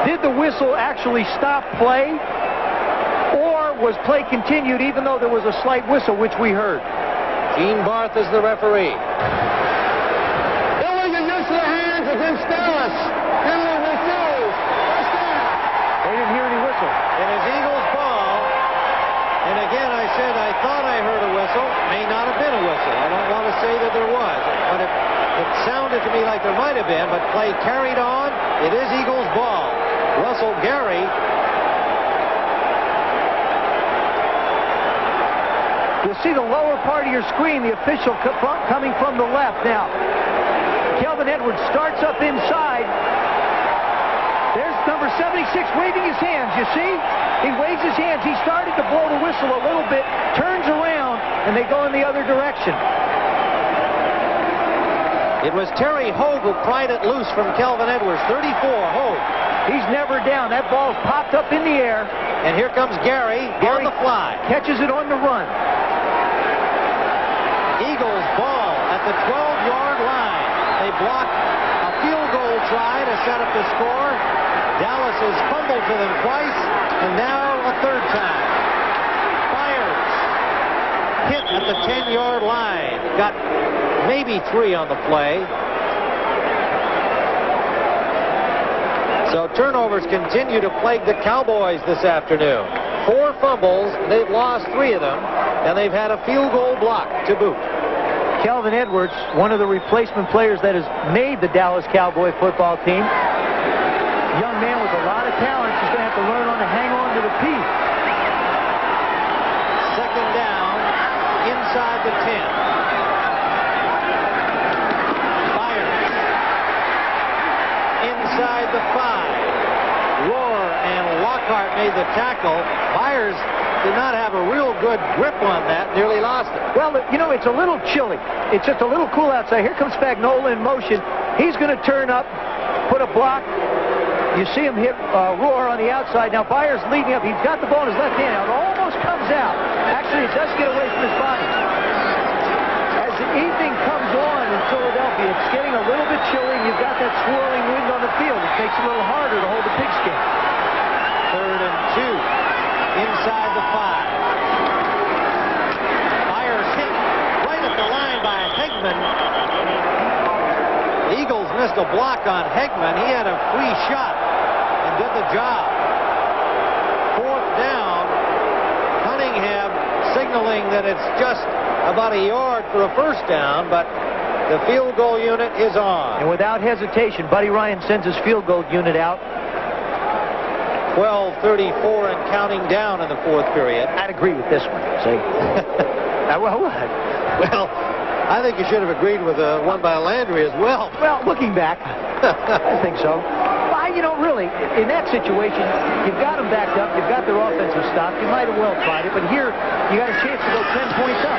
Did the whistle actually stop play, or was play continued even though there was a slight whistle, which we heard? Gene Barth is the referee. There was a use of the hands against Dallas. Henry refused. First down. They didn't hear any whistle. It is Eagles ball. And again, I said I thought I heard a whistle. May not have been a whistle. I don't want to say that there was. But it sounded to me like there might have been. But play carried on. It is Eagles ball. Russell Gary. You'll see the lower part of your screen, the official coming from the left. Now, Kelvin Edwards starts up inside. There's number 76 waving his hands, you see? He waves his hands. He started to blow the whistle a little bit, turns around, and they go in the other direction. It was Terry Hogue who pried it loose from Kelvin Edwards. 34, Hogue. He's never down. That ball popped up in the air. And here comes Gary on the fly. Catches it on the run. Eagles ball at the 12-yard line. They block a field try to set up the score. Dallas has fumbled to them twice, and now a third time. Byers hit at the 10-yard line. Got maybe 3 on the play. So turnovers continue to plague the Cowboys this afternoon. 4 fumbles, they've lost 3 of them, and they've had a field goal block to boot. Kelvin Edwards, one of the replacement players that has made the Dallas Cowboy football team. Young man with a lot of talent. He's going to have to learn to hang on to the piece. Second down, inside the 10. Byers. Inside the 5. Rohr and Lockhart made the tackle. Byers did not have a real good grip on that, nearly lost it. Well, you know, it's a little chilly. It's just a little cool outside. Here comes Spagnuolo in motion. He's going to turn up, put a block. You see him hit Rohr on the outside. Now Byers leading up. He's got the ball in his left hand. Now it almost comes out. Actually, it does get away from his body. As the evening comes on in Philadelphia, it's getting a little bit chilly. You've got that swirling wind on the field. It makes it a little harder to hold the pigskin. 3rd and 2. Inside the 5. Byers hit right at the line by Hegman. The Eagles missed a block on Hegman. He had a free shot and did the job. 4th down. Cunningham signaling that it's just about a yard for a first down, but the field goal unit is on. And without hesitation, Buddy Ryan sends his field goal unit out. 12:34 and counting down in the 4th period. I'd agree with this one. See? Well, I think you should have agreed with one by Landry as well. Well, looking back, I think so. Well, you know, really, in that situation, you've got them backed up. You've got their offensive stop. You might have well tried it, but here you got a chance to go 10 points up.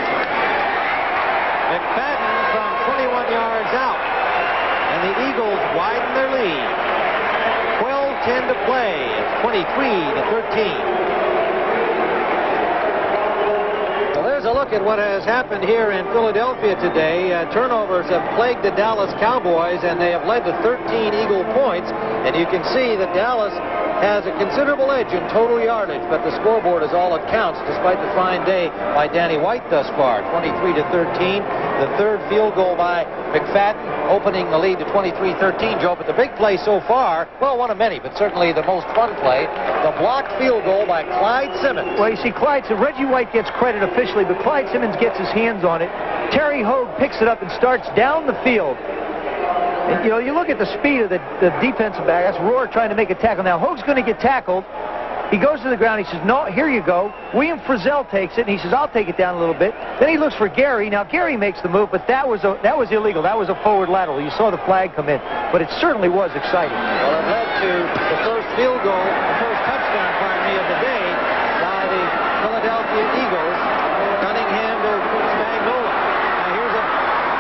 McFadden from 21 yards out, and the Eagles widen their lead. 12:10 to play. It's 23-13. Well, there's a look at what has happened here in Philadelphia today. Turnovers have plagued the Dallas Cowboys, and they have led to 13 Eagle points. And you can see that Dallas has a considerable edge in total yardage, but the scoreboard is all it counts, despite the fine day by Danny White thus far. 23-13. The 3rd field goal by McFadden, opening the lead to 23-13, Joe. But the big play so far, well, one of many, but certainly the most fun play, the blocked field goal by Clyde Simmons. Well, you see, Reggie White gets credit officially, but Clyde Simmons gets his hands on it. Terry Hogue picks it up and starts down the field. And, you know, you look at the speed of the defensive back. That's Rohr trying to make a tackle. Now, Hogue's going to get tackled. He goes to the ground. He says, no, here you go. William Frizzell takes it, and he says, I'll take it down a little bit. Then he looks for Gary. Now, Gary makes the move, but that was illegal. That was a forward lateral. You saw the flag come in, but it certainly was exciting. Well, it led to the first field goal, the first touchdown, of the day by the Philadelphia Eagles. Cunningham to Spagnuolo. Now, here's a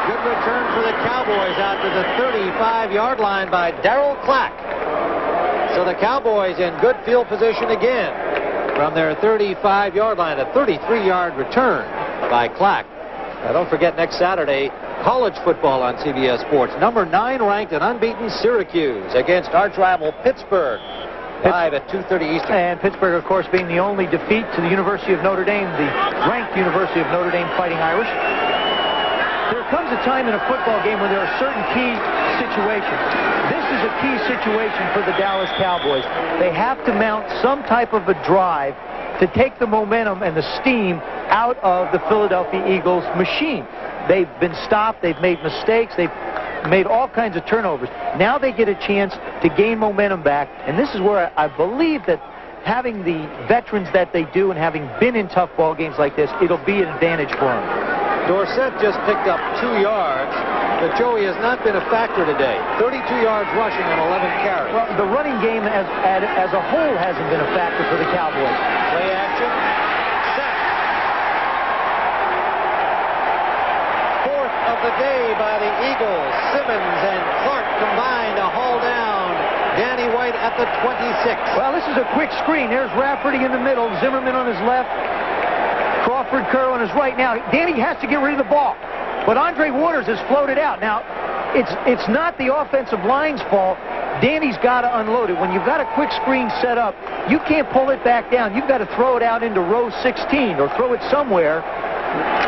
good return for the Cowboys out to the 35-yard line by Darryl Clack. So the Cowboys in good field position again from their 35-yard line. A 33-yard return by Clack. Now, don't forget, next Saturday, college football on CBS Sports. Number 9 ranked and unbeaten Syracuse against arch rival Pittsburgh. Live at 2:30 Eastern. And Pittsburgh, of course, being the only defeat to the University of Notre Dame, the ranked University of Notre Dame Fighting Irish. There comes a time in a football game when there are certain key situations. This is a key situation for the Dallas Cowboys. They have to mount some type of a drive to take the momentum and the steam out of the Philadelphia Eagles machine. They've been stopped. They've made mistakes. They've made all kinds of turnovers. Now they get a chance to gain momentum back, and this is where I believe that having the veterans that they do and having been in tough ball games like this, it'll be an advantage for them. Dorsett just picked up 2 yards, but Joey has not been a factor today. 32 yards rushing on 11 carries. Well, the running game as a whole hasn't been a factor for the Cowboys. Play action. Set. 4th of the day by the Eagles. Simmons and Clark combined to haul down Danny White at the 26. Well, this is a quick screen. There's Rafferty in the middle, Zimmerman on his left, Crawford Kerr on his right. Now, Danny has to get rid of the ball, but Andre Waters has floated out. Now, it's not the offensive line's fault. Danny's got to unload it. When you've got a quick screen set up, you can't pull it back down. You've got to throw it out into row 16 or throw it somewhere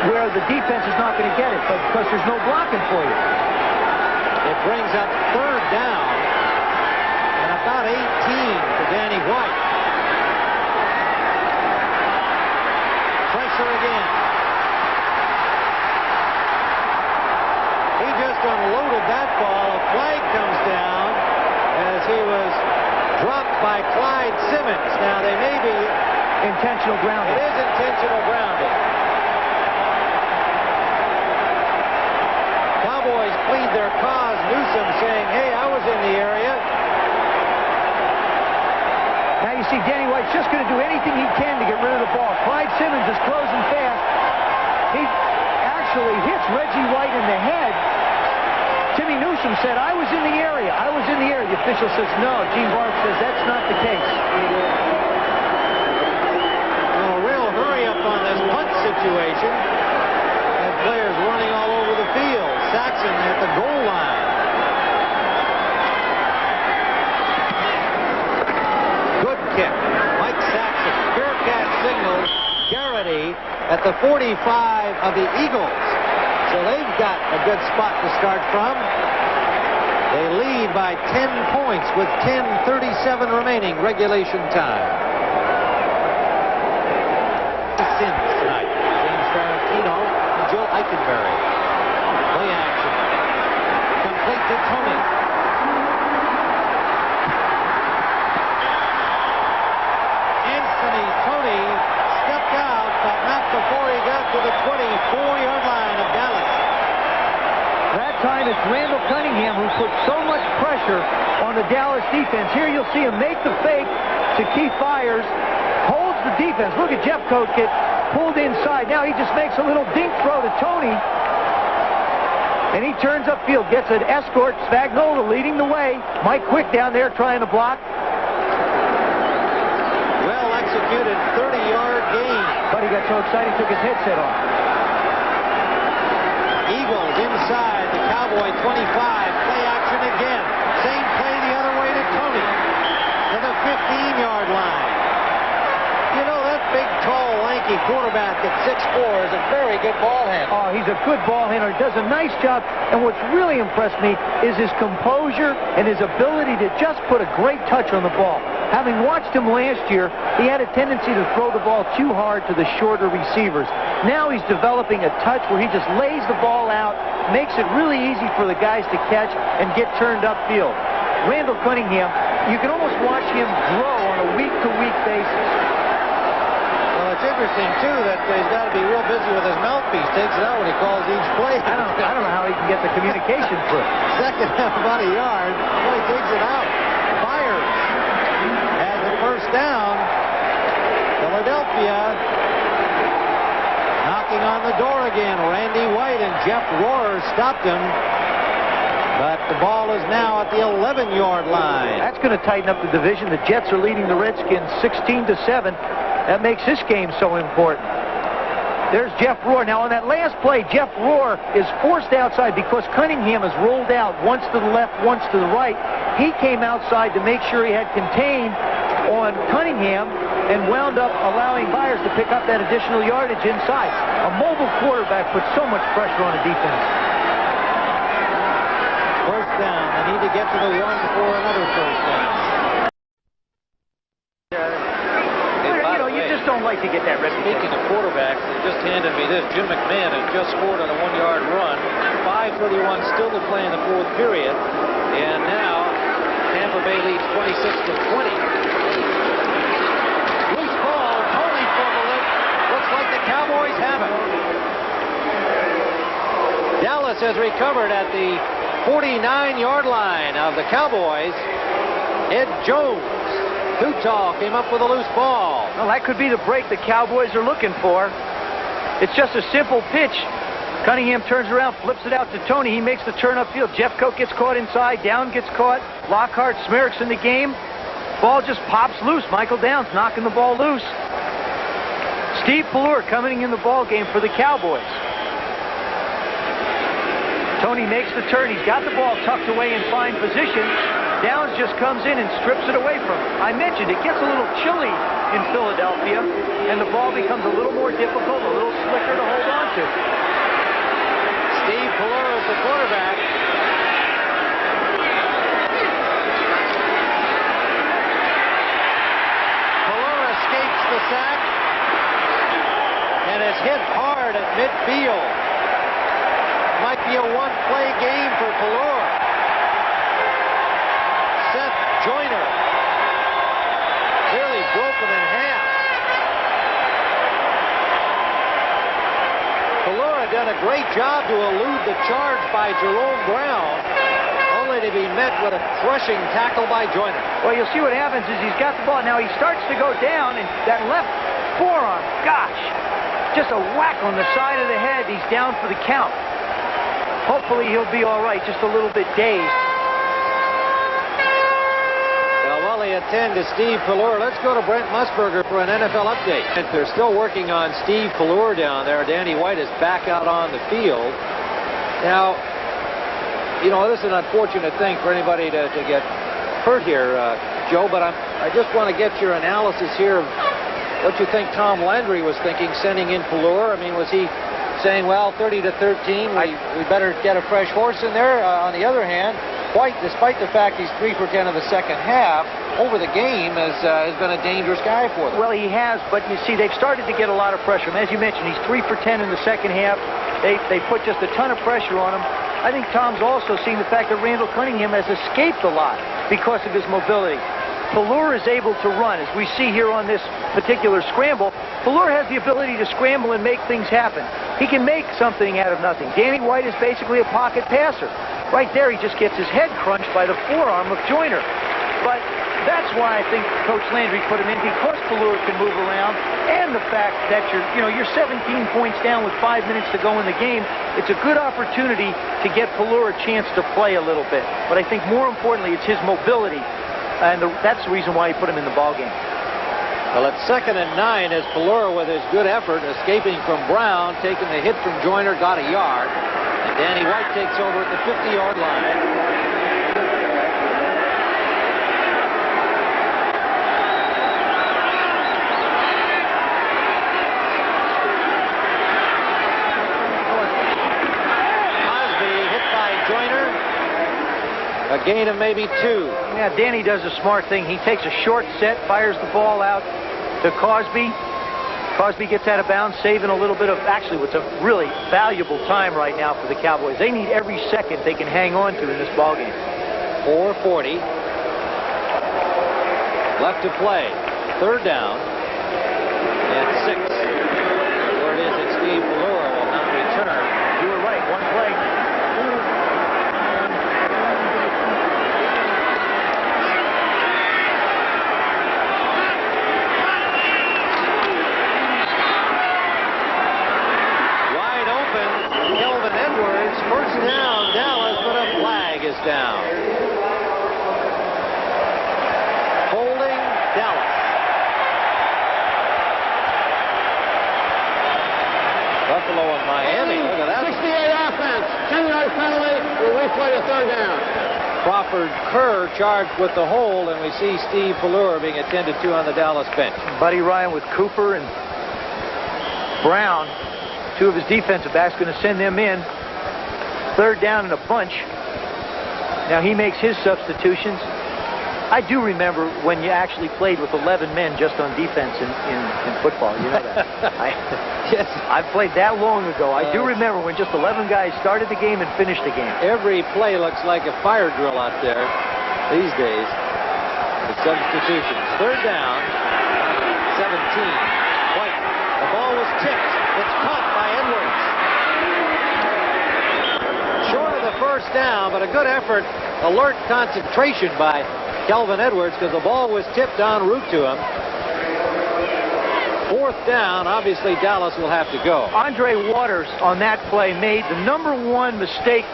where the defense is not going to get it, but because there's no blocking for you. It brings up third down and about 18 for Danny White. Pressure again. He just unloaded that ball. A flag comes down as he was dropped by Clyde Simmons. Now, they may be intentional grounding. It is intentional grounding. Cowboys plead their cause. Newsom saying, hey, I was in the area. Now you see Danny White's just going to do anything he can to get rid of the ball. Clyde Simmons is closing fast. He actually hits Reggie White in the head. Timmy Newsom said, I was in the area. I was in the area. The official says, no. Gene Barth says, that's not the case. Well, a real hurry-up on this punt situation. And players running all over the field. Saxon at the goal line. Good kick. Mike Saxon. Bearcat signals Garrity at the 45 of the Eagles. So they've got a good spot to start from. They lead by 10 points with 10:37 remaining regulation time. Sins tonight. James Ferrantino and Joe Eichenberry. Play action. Complete to Tony. Anthony Tony stepped out, but not before he got to the 24-yard line of Dallas. That time it's Randall Cunningham who put so much pressure on the Dallas defense. Here you'll see him make the fake to Keith Byers, holds the defense. Look at Jeffcoat get pulled inside. Now he just makes a little dink throw to Tony. And he turns upfield, gets an escort. Spagnola leading the way. Mike Quick down there trying to block. Well executed 30-yard gain. But he got so excited he took his headset off. Eagles inside the Cowboy 25. Play action again. Same play the other way to Tony. To the 15-yard line. You know, that big, tall, lanky quarterback at 6'4" is a very good ball handler. Oh, he's a good ball handler. He does a nice job. And what's really impressed me is his composure and his ability to just put a great touch on the ball. Having watched him last year, he had a tendency to throw the ball too hard to the shorter receivers. Now he's developing a touch where he just lays the ball out, makes it really easy for the guys to catch and get turned upfield. Randall Cunningham, you can almost watch him grow on a week-to-week basis. Well, it's interesting, too, that he's got to be real busy with his mouthpiece. Takes it out when he calls each play. I don't know how he can get the communication through. Second half, about a yard. Well, he takes it out. Byers has the first down. Philadelphia knocking on the door again. Randy White and Jeff Rohrer stopped him. But the ball is now at the 11-yard line. That's going to tighten up the division. The Jets are leading the Redskins 16-7. That makes this game so important. There's Jeff Rohrer. Now, on that last play, Jeff Rohrer is forced outside because Cunningham has rolled out once to the left, once to the right. He came outside to make sure he had contained on Cunningham and wound up allowing Byers to pick up that additional yardage inside. A mobile quarterback puts so much pressure on a defense. First down. They need to get to the one for another first down. You just don't like to get that reputation. Speaking of quarterbacks, they just handed me this. Jim McMahon has just scored on a 1-yard run. 5:31 still to play in the fourth period. And now Tampa Bay leads 26-20. Loose ball. Tony fumbled it. Looks like the Cowboys have it. Dallas has recovered at the 49-yard line of the Cowboys. Ed Jones. Utah came up with a loose ball. Well, that could be the break the Cowboys are looking for. It's just a simple pitch. Cunningham turns around, flips it out to Tony. He makes the turn upfield. Jeffcoat gets caught inside. Down gets caught. Lockhart, Smerrick's in the game. Ball just pops loose. Michael Downs knocking the ball loose. Steve Ballure coming in the ball game for the Cowboys. Tony makes the turn. He's got the ball tucked away in fine position. Downs just comes in and strips it away from him. I mentioned it gets a little chilly in Philadelphia, and the ball becomes a little more difficult, a little slicker to hold on to. Steve Pelora is the quarterback. Pelora escapes the sack and is hit hard at midfield. Might be a one-play game for Pelora. Seth Joyner clearly broken in half. Pelora done a great job to elude the charge by Jerome Brown, only to be met with a crushing tackle by Joyner. Well, you'll see what happens is he's got the ball. Now he starts to go down, and that left forearm, gosh, just a whack on the side of the head. He's down for the count. Hopefully he'll be all right, just a little bit dazed. Well, while they attend to Steve Pelora, let's go to Brent Musburger for an NFL update. They're still working on Steve Pelora down there. Danny White is back out on the field. Now, you know, this is an unfortunate thing for anybody to get hurt here, Joe, but I just want to get your analysis here of what you think Tom Landry was thinking sending in Pelora. I mean, was he saying, well, 30 to 13, we better get a fresh horse in there? On the other hand, White, despite the fact he's 3 for 10 in the second half, over the game has been a dangerous guy for them. Well, he has, but you see, they've started to get a lot of pressure. As you mentioned, he's 3 for 10 in the second half. They put just a ton of pressure on him. I think Tom's also seen the fact that Randall Cunningham has escaped a lot because of his mobility. Pelora is able to run, as we see here on this particular scramble. Pelora has the ability to scramble and make things happen. He can make something out of nothing. Danny White is basically a pocket passer. Right there, he just gets his head crunched by the forearm of Joyner. But that's why I think Coach Landry put him in, because Pelora can move around, and the fact that you're 17 points down with 5 minutes to go in the game. It's a good opportunity to get Pelora a chance to play a little bit. But I think more importantly, it's his mobility. And that's the reason why he put him in the ballgame. Well, it's 2nd and 9 as Pelora, with his good effort, escaping from Brown, taking the hit from Joyner, got a yard. And Danny White takes over at the 50-yard line. A gain of maybe 2. Yeah, Danny does a smart thing. He takes a short set, fires the ball out to Cosby. Cosby gets out of bounds, saving a little bit of, actually, what's a really valuable time right now for the Cowboys. They need every second they can hang on to in this ballgame. 4:40 left to play. 3rd down and 6. Where it is that Steve Pelora will not return. You were right, one play. First down, Dallas, but a flag is down. Holding Dallas. Buffalo and Miami. Look at that. 68 offense. 10-yard penalty. We'll replay a 3rd down. Crawford Kerr charged with the hold, and we see Steve Pelora being attended to on the Dallas bench. Buddy Ryan with Cooper and Brown, 2 of his defensive backs, going to send them in. 3rd down and a bunch. Now he makes his substitutions. I do remember when you actually played with 11 men just on defense in football. You know that. Yes. I've played that long ago. I do remember when just 11 guys started the game and finished the game. Every play looks like a fire drill out there these days. The substitutions. 3rd down, 17. White. The ball was tipped. It's caught by Edwards. Short of the 1st down, but a good effort, alert concentration by Kelvin Edwards, because the ball was tipped en route to him. 4th down, obviously Dallas will have to go. Andre Waters on that play made the #1 mistake,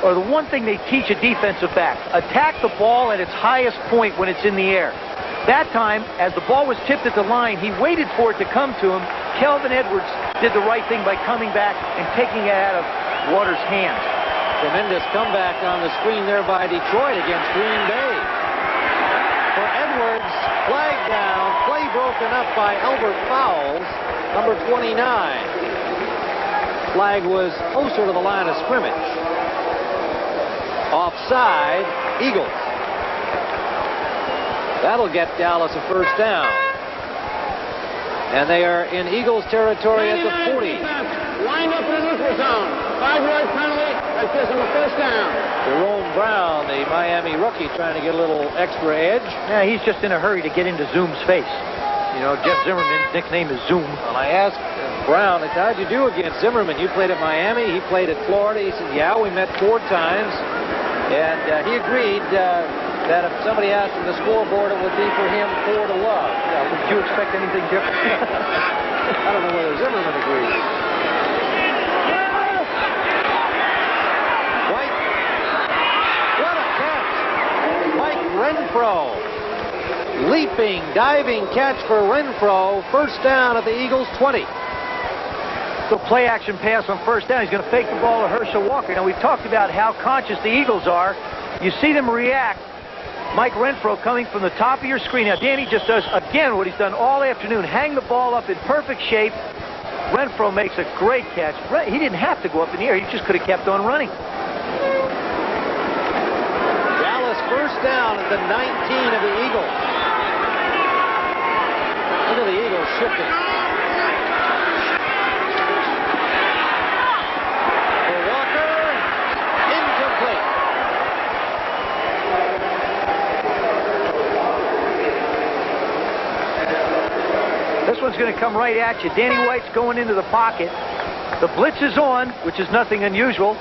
or the one thing they teach a defensive back: attack the ball at its highest point when it's in the air. That time, as the ball was tipped at the line, he waited for it to come to him. Kelvin Edwards did the right thing by coming back and taking it out of Waters' hands. Tremendous comeback on the screen there by Detroit against Green Bay. For Edwards, flag down, play broken up by Albert Fowles, number 29. Flag was closer to the line of scrimmage. Offside, Eagles. That'll get Dallas a first down. And they are in Eagles territory at the 40. Lined up in the neutral zone. 5-yard penalty. That gives them a first down. Jerome Brown, the Miami rookie, trying to get a little extra edge. Yeah, he's just in a hurry to get into Zoom's face. You know, Jeff Zimmerman's nickname is Zoom. Well, I asked Brown, how'd you do against Zimmerman? You played at Miami, he played at Florida. He said, yeah, we met 4 times. And he agreed that if somebody asked him the scoreboard, it would be for him 4-1. Yeah, would you expect anything different? I don't know whether Zimmerman agrees. White. What a catch. Mike Renfro. Leaping, diving catch for Renfro. First down at the Eagles' 20. So play action pass on first down. He's going to fake the ball to Herschel Walker. Now, we've talked about how conscious the Eagles are. You see them react. Mike Renfro coming from the top of your screen. Now, Danny just does, again, what he's done all afternoon. Hang the ball up in perfect shape. Renfro makes a great catch. He didn't have to go up in the air. He just could have kept on running. Dallas first down at the 19 of the Eagles. Look at the Eagles shifting. For Walker, incomplete. This one's going to come right at you. Danny White's going into the pocket. The blitz is on, which is nothing unusual.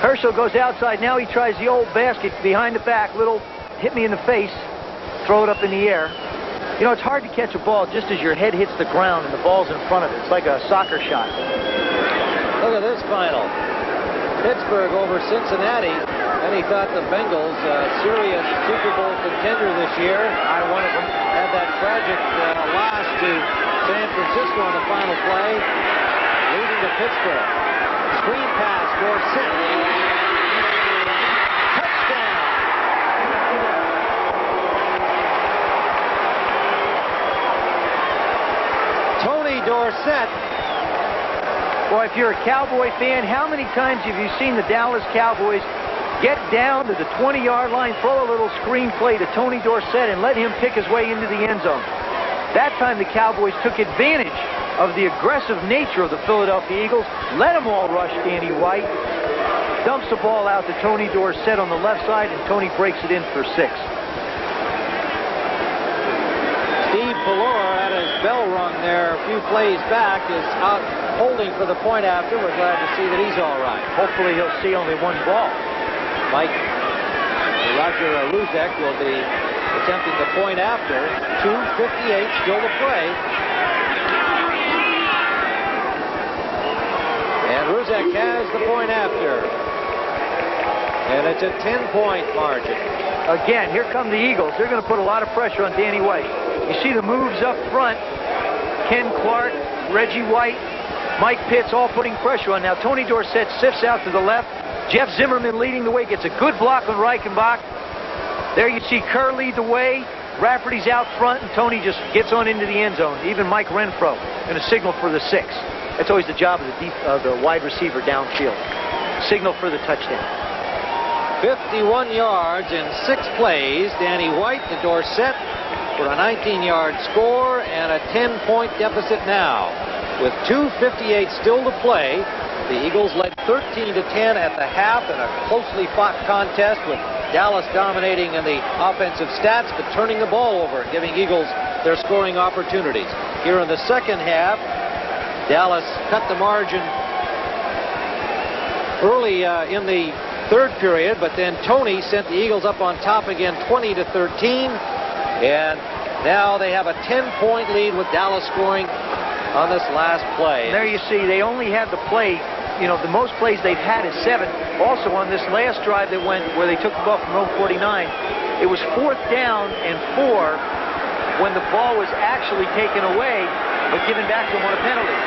Herschel goes outside. Now he tries the old basket behind the back. Little hit me in the face. Throw it up in the air. You know, it's hard to catch a ball just as your head hits the ground and the ball's in front of it. It's like a soccer shot. Look at this final. Pittsburgh over Cincinnati. And he thought the Bengals, serious Super Bowl contender this year. I wanted them. Had that tragic loss to San Francisco on the final play, leading to Pittsburgh. Screen pass for Cincinnati. Touchdown. Tony Dorsett. Boy, if you're a Cowboy fan, how many times have you seen the Dallas Cowboys get down to the 20-yard line, throw a little screen play to Tony Dorsett, and let him pick his way into the end zone? That time the Cowboys took advantage of the aggressive nature of the Philadelphia Eagles, let them all rush Danny White, dumps the ball out to Tony Dorsett on the left side, and Tony breaks it in for 6. Steve Pelor had his bell rung there a few plays back, is out holding for the point after. We're glad to see that he's all right. Hopefully he'll see only one ball. Mike, Roger Ruzek will be attempting the point after. 2:58 still to play. And Ruzek has the point after. And it's a 10-point margin. Again, here come the Eagles. They're going to put a lot of pressure on Danny White. You see the moves up front. Ken Clark, Reggie White, Mike Pitts all putting pressure on. Now Tony Dorsett sifts out to the left. Jeff Zimmerman leading the way, gets a good block on Reichenbach. There you see Kerr lead the way. Rafferty's out front, and Tony just gets on into the end zone. Even Mike Renfro going to signal for the 6. That's always the job of the wide receiver downfield. Signal for the touchdown. 51 yards in 6 plays. Danny White to Dorsett for a 19-yard score and a 10-point deficit now. With 2:58 still to play, the Eagles led 13-10 at the half in a closely fought contest, with Dallas dominating in the offensive stats but turning the ball over and giving Eagles their scoring opportunities. Here in the second half, Dallas cut the margin early in the third period, but then Tony sent the Eagles up on top again 20-13, and now they have a 10-point lead with Dallas scoring on this last play. There you see, they only had the play, you know, the most plays they've had is 7. Also on this last drive that went where they took the ball from row 49, it was 4th down and 4 when the ball was actually taken away but given back to them on a penalty.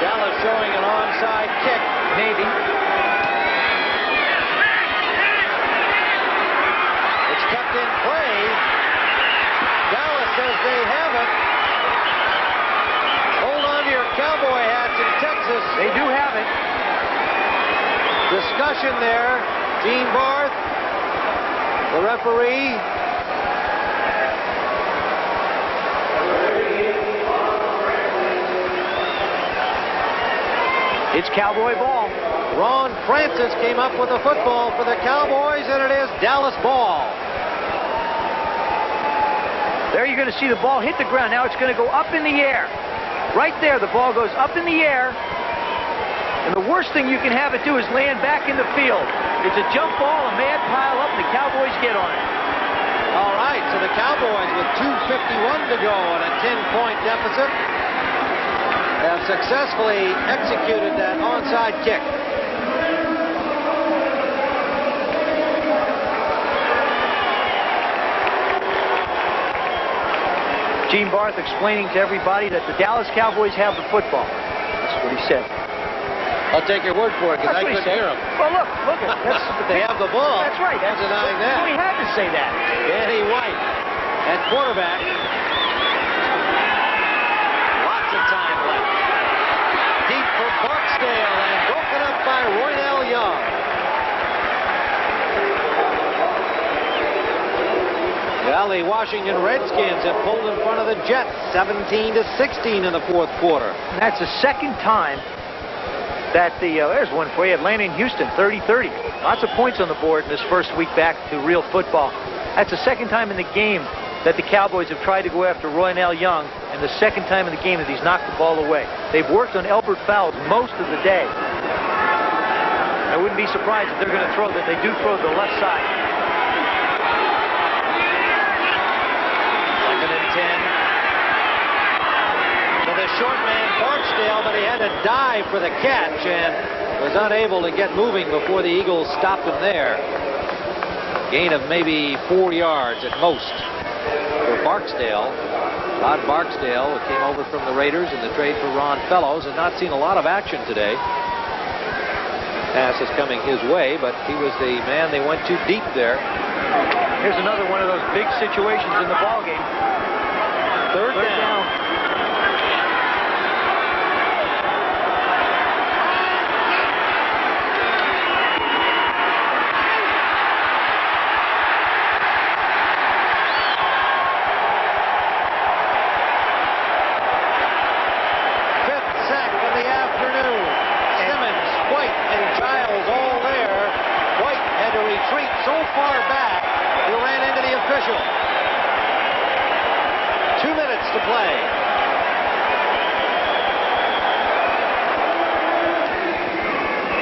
Dallas showing an onside kick. Maybe. in play. Dallas says they have it. Hold on to your cowboy hats in Texas. They do have it. Discussion there. Gene Barth, the referee. It's Cowboy ball. Ron Francis came up with a football for the Cowboys, and it is Dallas ball. There you're going to see the ball hit the ground. Now it's going to go up in the air. Right there, the ball goes up in the air. And the worst thing you can have it do is land back in the field. It's a jump ball, a mad pile up, and the Cowboys get on it. All right, so the Cowboys with 2:51 to go and a 10-point deficit have successfully executed that onside kick. Gene Barth explaining to everybody that the Dallas Cowboys have the football. That's what he said. I'll take your word for it because I couldn't hear him. Well, look at that's They have the ball. That's right. That's denying that. Well, he had to say that. Danny White at quarterback. Lots of time left. Deep for Barksdale and broken up by Roynell Young. Well, the Washington Redskins have pulled in front of the Jets 17-16 in the fourth quarter. And that's the second time that there's one for you. Atlanta and Houston, 30-30. Lots of points on the board in this first week back to real football. That's the second time in the game that the Cowboys have tried to go after Roynell Young, and the second time in the game that he's knocked the ball away. They've worked on Elbert Fowles most of the day. I wouldn't be surprised if they're going to throw that. They do throw the left side. 2nd and 10. So the short man Barksdale, but he had to dive for the catch and was unable to get moving before the Eagles stopped him there. Gain of maybe 4 yards at most for Barksdale. Rod Barksdale came over from the Raiders in the trade for Ron Fellows and not seen a lot of action today. Pass is coming his way, but he was the man they went too deep there. Here's another one of those big situations in the ballgame. Third down. So far back, he ran into the official. 2 minutes to play.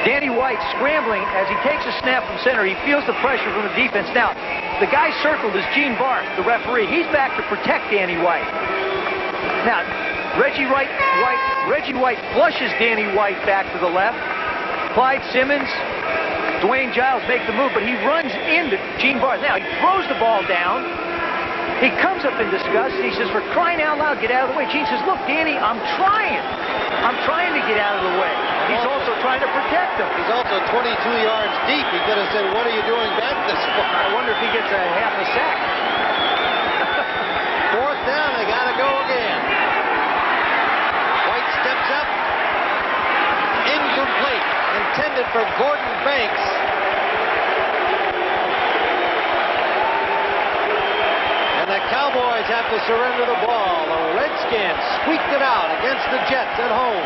Danny White scrambling as he takes a snap from center. He feels the pressure from the defense. Now, the guy circled is Gene Barth, the referee. He's back to protect Danny White. Now, Reggie White flushes Danny White back to the left. Clyde Simmons, Dwayne Giles make the move, but he runs into Gene Barth. Now, he throws the ball down. He comes up in disgust. He says, for crying out loud, get out of the way. Gene says, look, Danny, I'm trying to get out of the way. He's also trying to protect him. He's also 22 yards deep. He could have said, what are you doing back this far? I wonder if he gets a half a sack. 4th down, they got to go again. White steps up. Incomplete. Intended for Gordon Banks. And the Cowboys have to surrender the ball. The Redskins squeaked it out against the Jets at home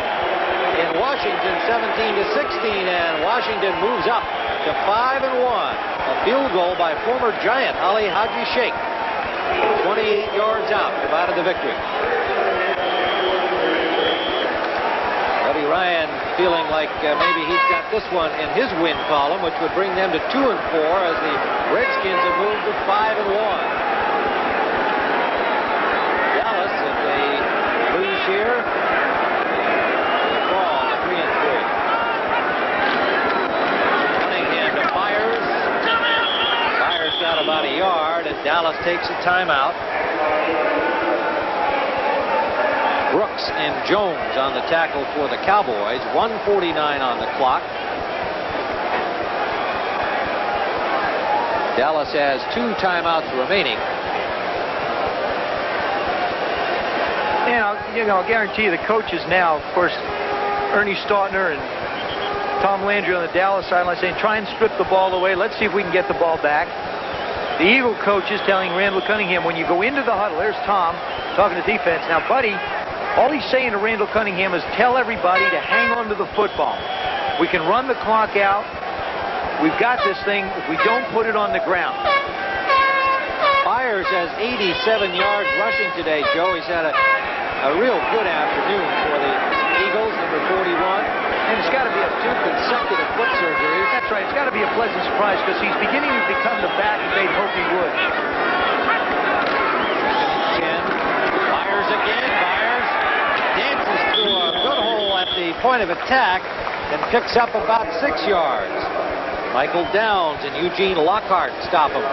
in Washington 17-16, and Washington moves up to 5-1. A field goal by former Giant Ali Haji Sheikh. 28 yards out, divided the victory. Ryan feeling like maybe he's got this one in his win column, which would bring them to 2-4 as the Redskins have moved to 5-1. Dallas, if they lose here, they fall to 3-3. Cunningham to Myers. Myers got about a yard, and Dallas takes a timeout. Brooks and Jones on the tackle for the Cowboys. 1:49 on the clock. Dallas has 2 timeouts remaining. I'll guarantee you the coaches now, of course, Ernie Stautner and Tom Landry on the Dallas sideline saying, try and strip the ball away. Let's see if we can get the ball back. The Eagle coach is telling Randall Cunningham, when you go into the huddle, there's Tom talking to defense. Now, buddy, all he's saying to Randall Cunningham is tell everybody to hang on to the football. We can run the clock out. We've got this thing if we don't put it on the ground. Byers has 87 yards rushing today, Joe. He's had a real good afternoon for the Eagles, number 41. And it's got to be 2 consecutive foot surgeries. That's right. It's got to be a pleasant surprise because he's beginning to become the back that they'd hope he would. 10. Byers again. Byers dances through a good hole at the point of attack and picks up about 6 yards. Michael Downs and Eugene Lockhart stop him.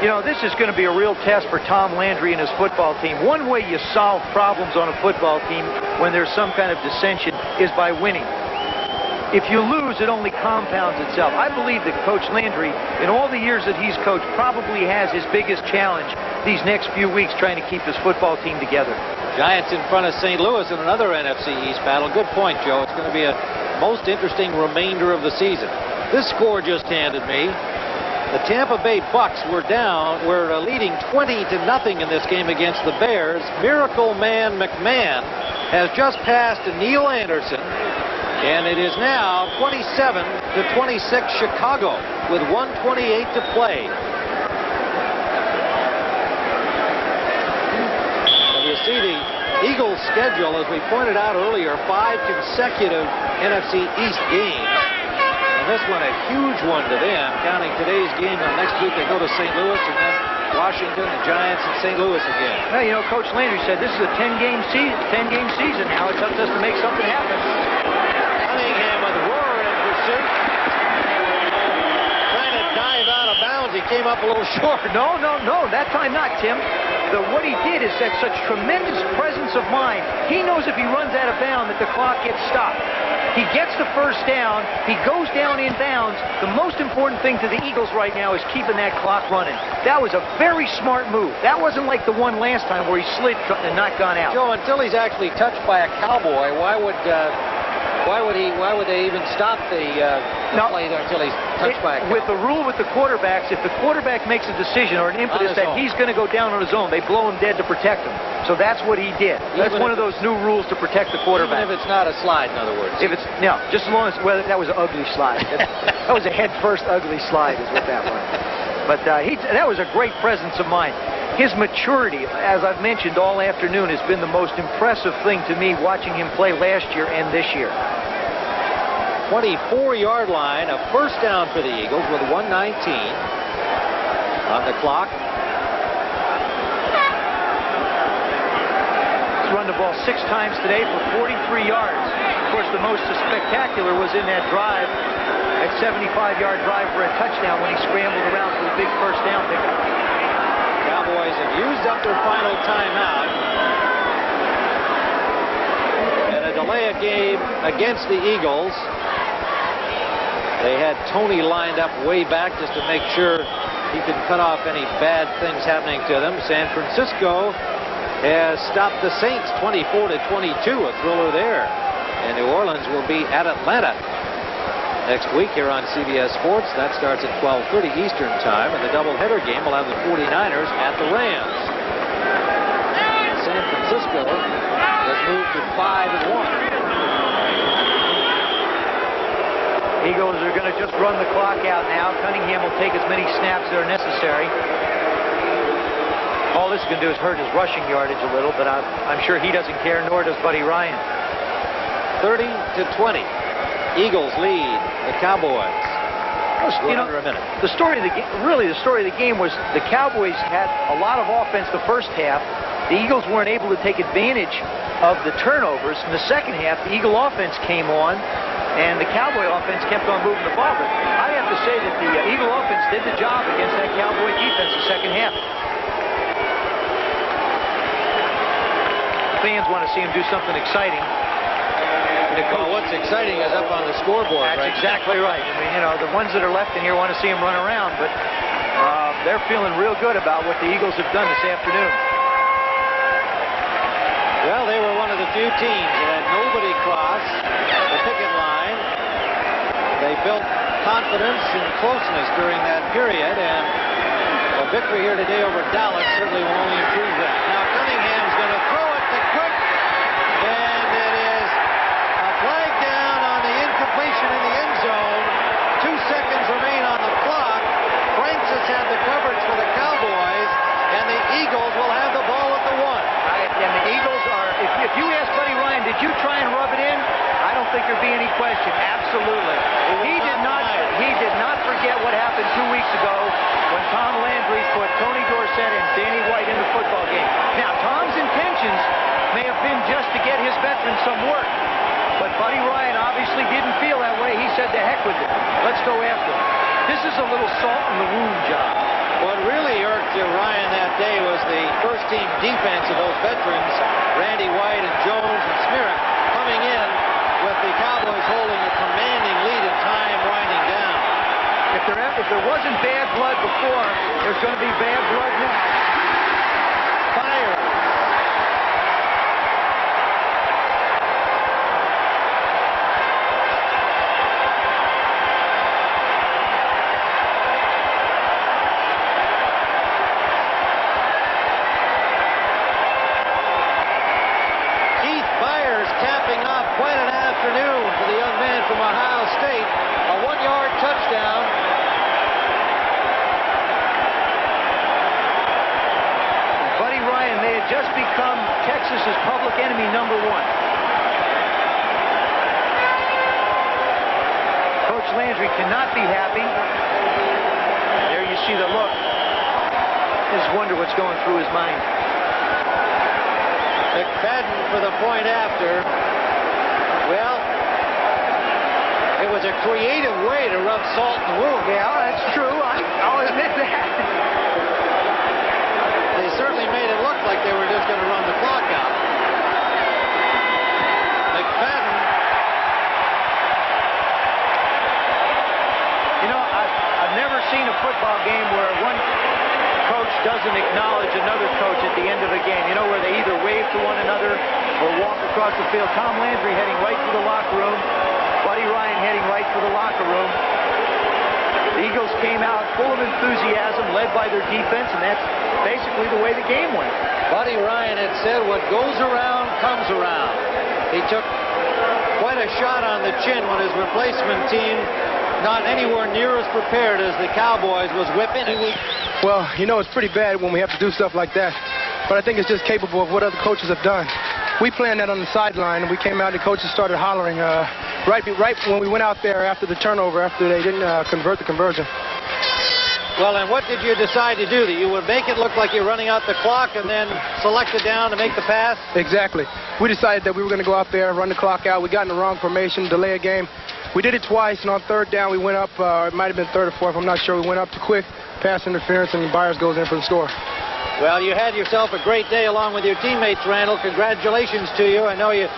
This is going to be a real test for Tom Landry and his football team. One way you solve problems on a football team when there's some kind of dissension is by winning. If you lose, it only compounds itself. I believe that Coach Landry, in all the years that he's coached, probably has his biggest challenge these next few weeks trying to keep his football team together. Giants in front of St. Louis in another NFC East battle. Good point, Joe. It's going to be a most interesting remainder of the season. This score just handed me. The Tampa Bay Bucks were leading 20-0 in this game against the Bears. Miracle Man McMahon has just passed Neil Anderson, and it is now 27-26 Chicago with 1:28 to play. And you see the Eagles' schedule, as we pointed out earlier, 5 consecutive NFC East games. This one a huge one to them, counting today's game. Next week they go to St. Louis and then Washington, the Giants, and St. Louis again. Well, Coach Landry said this is a 10-game season now. It's up to us to make something happen. Cunningham with Rohr in pursuit. Trying to dive out of bounds. He came up a little short. No. That time not, Tim. What he did is set such tremendous presence of mind. He knows if he runs out of bounds that the clock gets stopped. He gets the first down. He goes down in bounds. The most important thing to the Eagles right now is keeping that clock running. That was a very smart move. That wasn't like the one last time where he slid and not gone out. Joe, until he's actually touched by a Cowboy, why would they even stop the play there until he's touched by a Cowboy? With the rule with the quarterbacks, if the quarterback makes a decision or an impetus that he's going to go down on his own, they blow him dead to protect him. So that's what he did. That's one of those new rules to protect the quarterback. Even if it's not a slide, in other words. Just as long as that was an ugly slide. That was a head-first ugly slide is what that was. But that was a great presence of mind. His maturity, as I've mentioned all afternoon, has been the most impressive thing to me watching him play last year and this year. 24-yard line, a first down for the Eagles with 1:19 on the clock. He's run the ball 6 times today for 43 yards. Of course, the most spectacular was in that drive, that 75-yard drive for a touchdown when he scrambled around for the big first down pickup. Cowboys have used up their final timeout. And a delay of game against the Eagles. They had Tony lined up way back just to make sure he could cut off any bad things happening to them. San Francisco has stopped the Saints 24-22, a thriller there. And New Orleans will be at Atlanta next week here on CBS Sports. That starts at 12:30 Eastern Time, and the doubleheader game will have the 49ers at the Rams. San Francisco has moved to 5-1. Eagles are going to just run the clock out now. Cunningham will take as many snaps that are necessary. All this is going to do is hurt his rushing yardage a little, but I'm sure he doesn't care, nor does Buddy Ryan. 30-20. Eagles lead the Cowboys. Under a minute. The story of the game, really, the story of the game was the Cowboys had a lot of offense the first half. The Eagles weren't able to take advantage of the turnovers. In the second half, the Eagle offense came on, and the Cowboy offense kept on moving the ball. But I have to say that the Eagle offense did the job against that Cowboy defense the second half. Fans want to see him do something exciting. Well, what's exciting is up on the scoreboard. That's exactly right. I mean, the ones that are left in here want to see him run around, but they're feeling real good about what the Eagles have done this afternoon. Well, they were one of the few teams that had nobody cross the picket line. They built confidence and closeness during that period, and a victory here today over Dallas certainly will only improve that. Now Cunningham's going to throw it to Quick, and it is a flag down on the incompletion in the end zone. 2 seconds remain on the clock. Francis had the coverage for the Cowboys, and the Eagles will have the ball at the 1. And the Eagles are, if you ask Buddy Ryan, did you try and rub it in? I don't think there'd be any question. Absolutely. He did not forget what happened 2 weeks ago when Tom Landry put Tony Dorsett and Danny White in the football game. Now, Tom's intentions may have been just to get his veterans some work, but Buddy Ryan obviously didn't feel that way. He said, to heck with it. Let's go after him. This is a little salt in the wound job. What really irked Ryan that day was the first-team defense of those veterans, Randy White and Jones and Smirek, coming in with the Cowboys holding a commanding lead and time winding down. If there wasn't bad blood before, there's going to be bad blood now. Fire. Quite an afternoon for the young man from Ohio State. A 1-yard touchdown. Buddy Ryan, they had just become Texas's public enemy #1. Coach Landry cannot be happy. There you see the look. Just wonder what's going through his mind. McFadden for the point after. Well, it was a creative way to rub salt in the wound. Yeah, that's true. I'll admit that. They certainly made it look like they were just going to run the clock out. McFadden. You know, I've never seen a football game where one coach doesn't acknowledge another coach at the end of a game. You know, where they either wave to one another or walk across the field. Tom Landry heading right for the locker room. Buddy Ryan heading right for the locker room. The Eagles came out full of enthusiasm, led by their defense, and that's basically the way the game went. Buddy Ryan had said, what goes around comes around. He took quite a shot on the chin when his replacement team, not anywhere near as prepared as the Cowboys, was whipping it. Well, you know, it's pretty bad when we have to do stuff like that. But I think it's just capable of what other coaches have done. We planned that on the sideline, and we came out and the coaches started hollering right when we went out there after the turnover, after they didn't convert the conversion. Well, and what did you decide to do? That you would make it look like you're running out the clock and then select it down to make the pass? Exactly. We decided that we were going to go out there, run the clock out. We got in the wrong formation, delay a game. We did it twice, and on third down we went up, it might have been third or fourth, I'm not sure. We went up to quick, pass interference, and Byers goes in for the score. Well, you had yourself a great day along with your teammates, Randall. Congratulations to you. I know you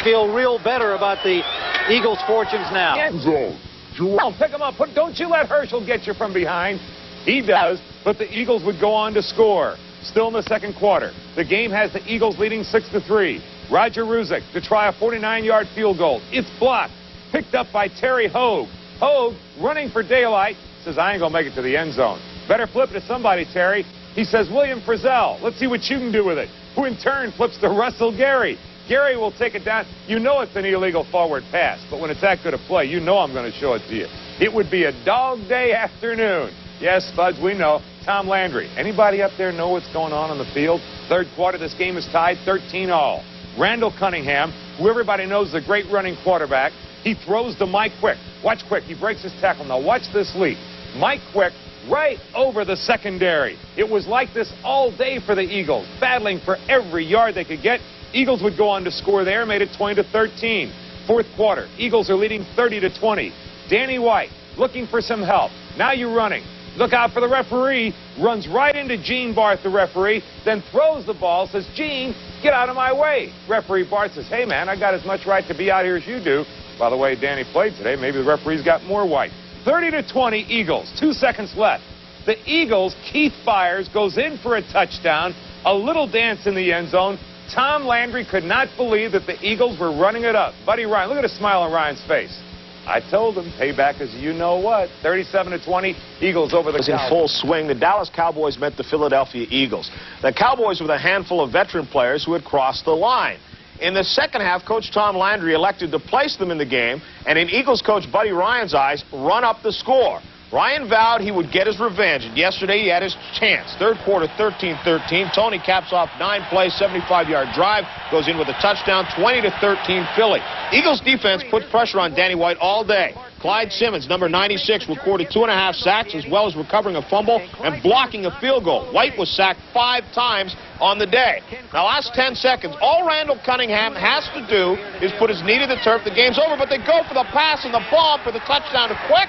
feel real better about the Eagles' fortunes now. End zone. Well, pick him up. Don't you let Herschel get you from behind. He does, but the Eagles would go on to score. Still in the second quarter. The game has the Eagles leading 6-3. Roger Ruzick to try a 49-yard field goal. It's blocked. Picked up by Terry Hogue. Hogue, running for daylight, says, I ain't going to make it to the end zone. Better flip it to somebody, Terry. He says, William Frizzell, let's see what you can do with it. Who in turn flips to Russell Gary. Gary will take it down. You know it's an illegal forward pass, but when it's that good a play, you know I'm going to show it to you. It would be a dog day afternoon. Yes, Spuds, we know. Tom Landry. Anybody up there know what's going on the field? Third quarter, this game is tied 13-all. Randall Cunningham, who everybody knows is a great running quarterback, he throws to Mike Quick. Watch Quick. He breaks his tackle. Now watch this leap. Mike Quick right over the secondary. It was like this all day for the Eagles, battling for every yard they could get. Eagles would go on to score there, made it 20-13. Fourth quarter, Eagles are leading 30-20. Danny White looking for some help. Now you're running. Look out for the referee. Runs right into Gene Barth, the referee, then throws the ball, says, Gene, get out of my way. Referee Barth says, hey, man, I got as much right to be out here as you do. By the way, Danny played today. Maybe the referee's got more white. 30-20 Eagles. 2 seconds left. The Eagles, Keith Byers goes in for a touchdown, a little dance in the end zone. Tom Landry could not believe that the Eagles were running it up. Buddy Ryan, look at the smile on Ryan's face. I told him, payback is you know what. 37-20, Eagles over the Cowboys. In full swing, the Dallas Cowboys met the Philadelphia Eagles. The Cowboys with a handful of veteran players who had crossed the line. In the second half, Coach Tom Landry elected to place them in the game, and in Eagles coach Buddy Ryan's eyes, run up the score. Ryan vowed he would get his revenge, and yesterday he had his chance. Third quarter, 13-13. Tony caps off 9 plays, 75-yard drive, goes in with a touchdown, 20-13 Philly. Eagles defense put pressure on Danny White all day. Clyde Simmons, number 96, recorded 2.5 sacks, as well as recovering a fumble and blocking a field goal. White was sacked 5 times on the day. Now, last 10 seconds, all Randall Cunningham has to do is put his knee to the turf. The game's over, but they go for the pass and the bomb for the touchdown. Quick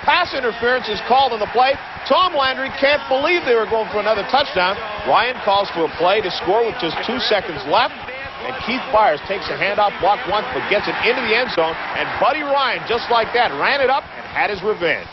pass interference is called on the play. Tom Landry can't believe they were going for another touchdown. Ryan calls for a play to score with just 2 seconds left. And Keith Byers takes a handoff block once, but gets it into the end zone. And Buddy Ryan, just like that, ran it up and had his revenge.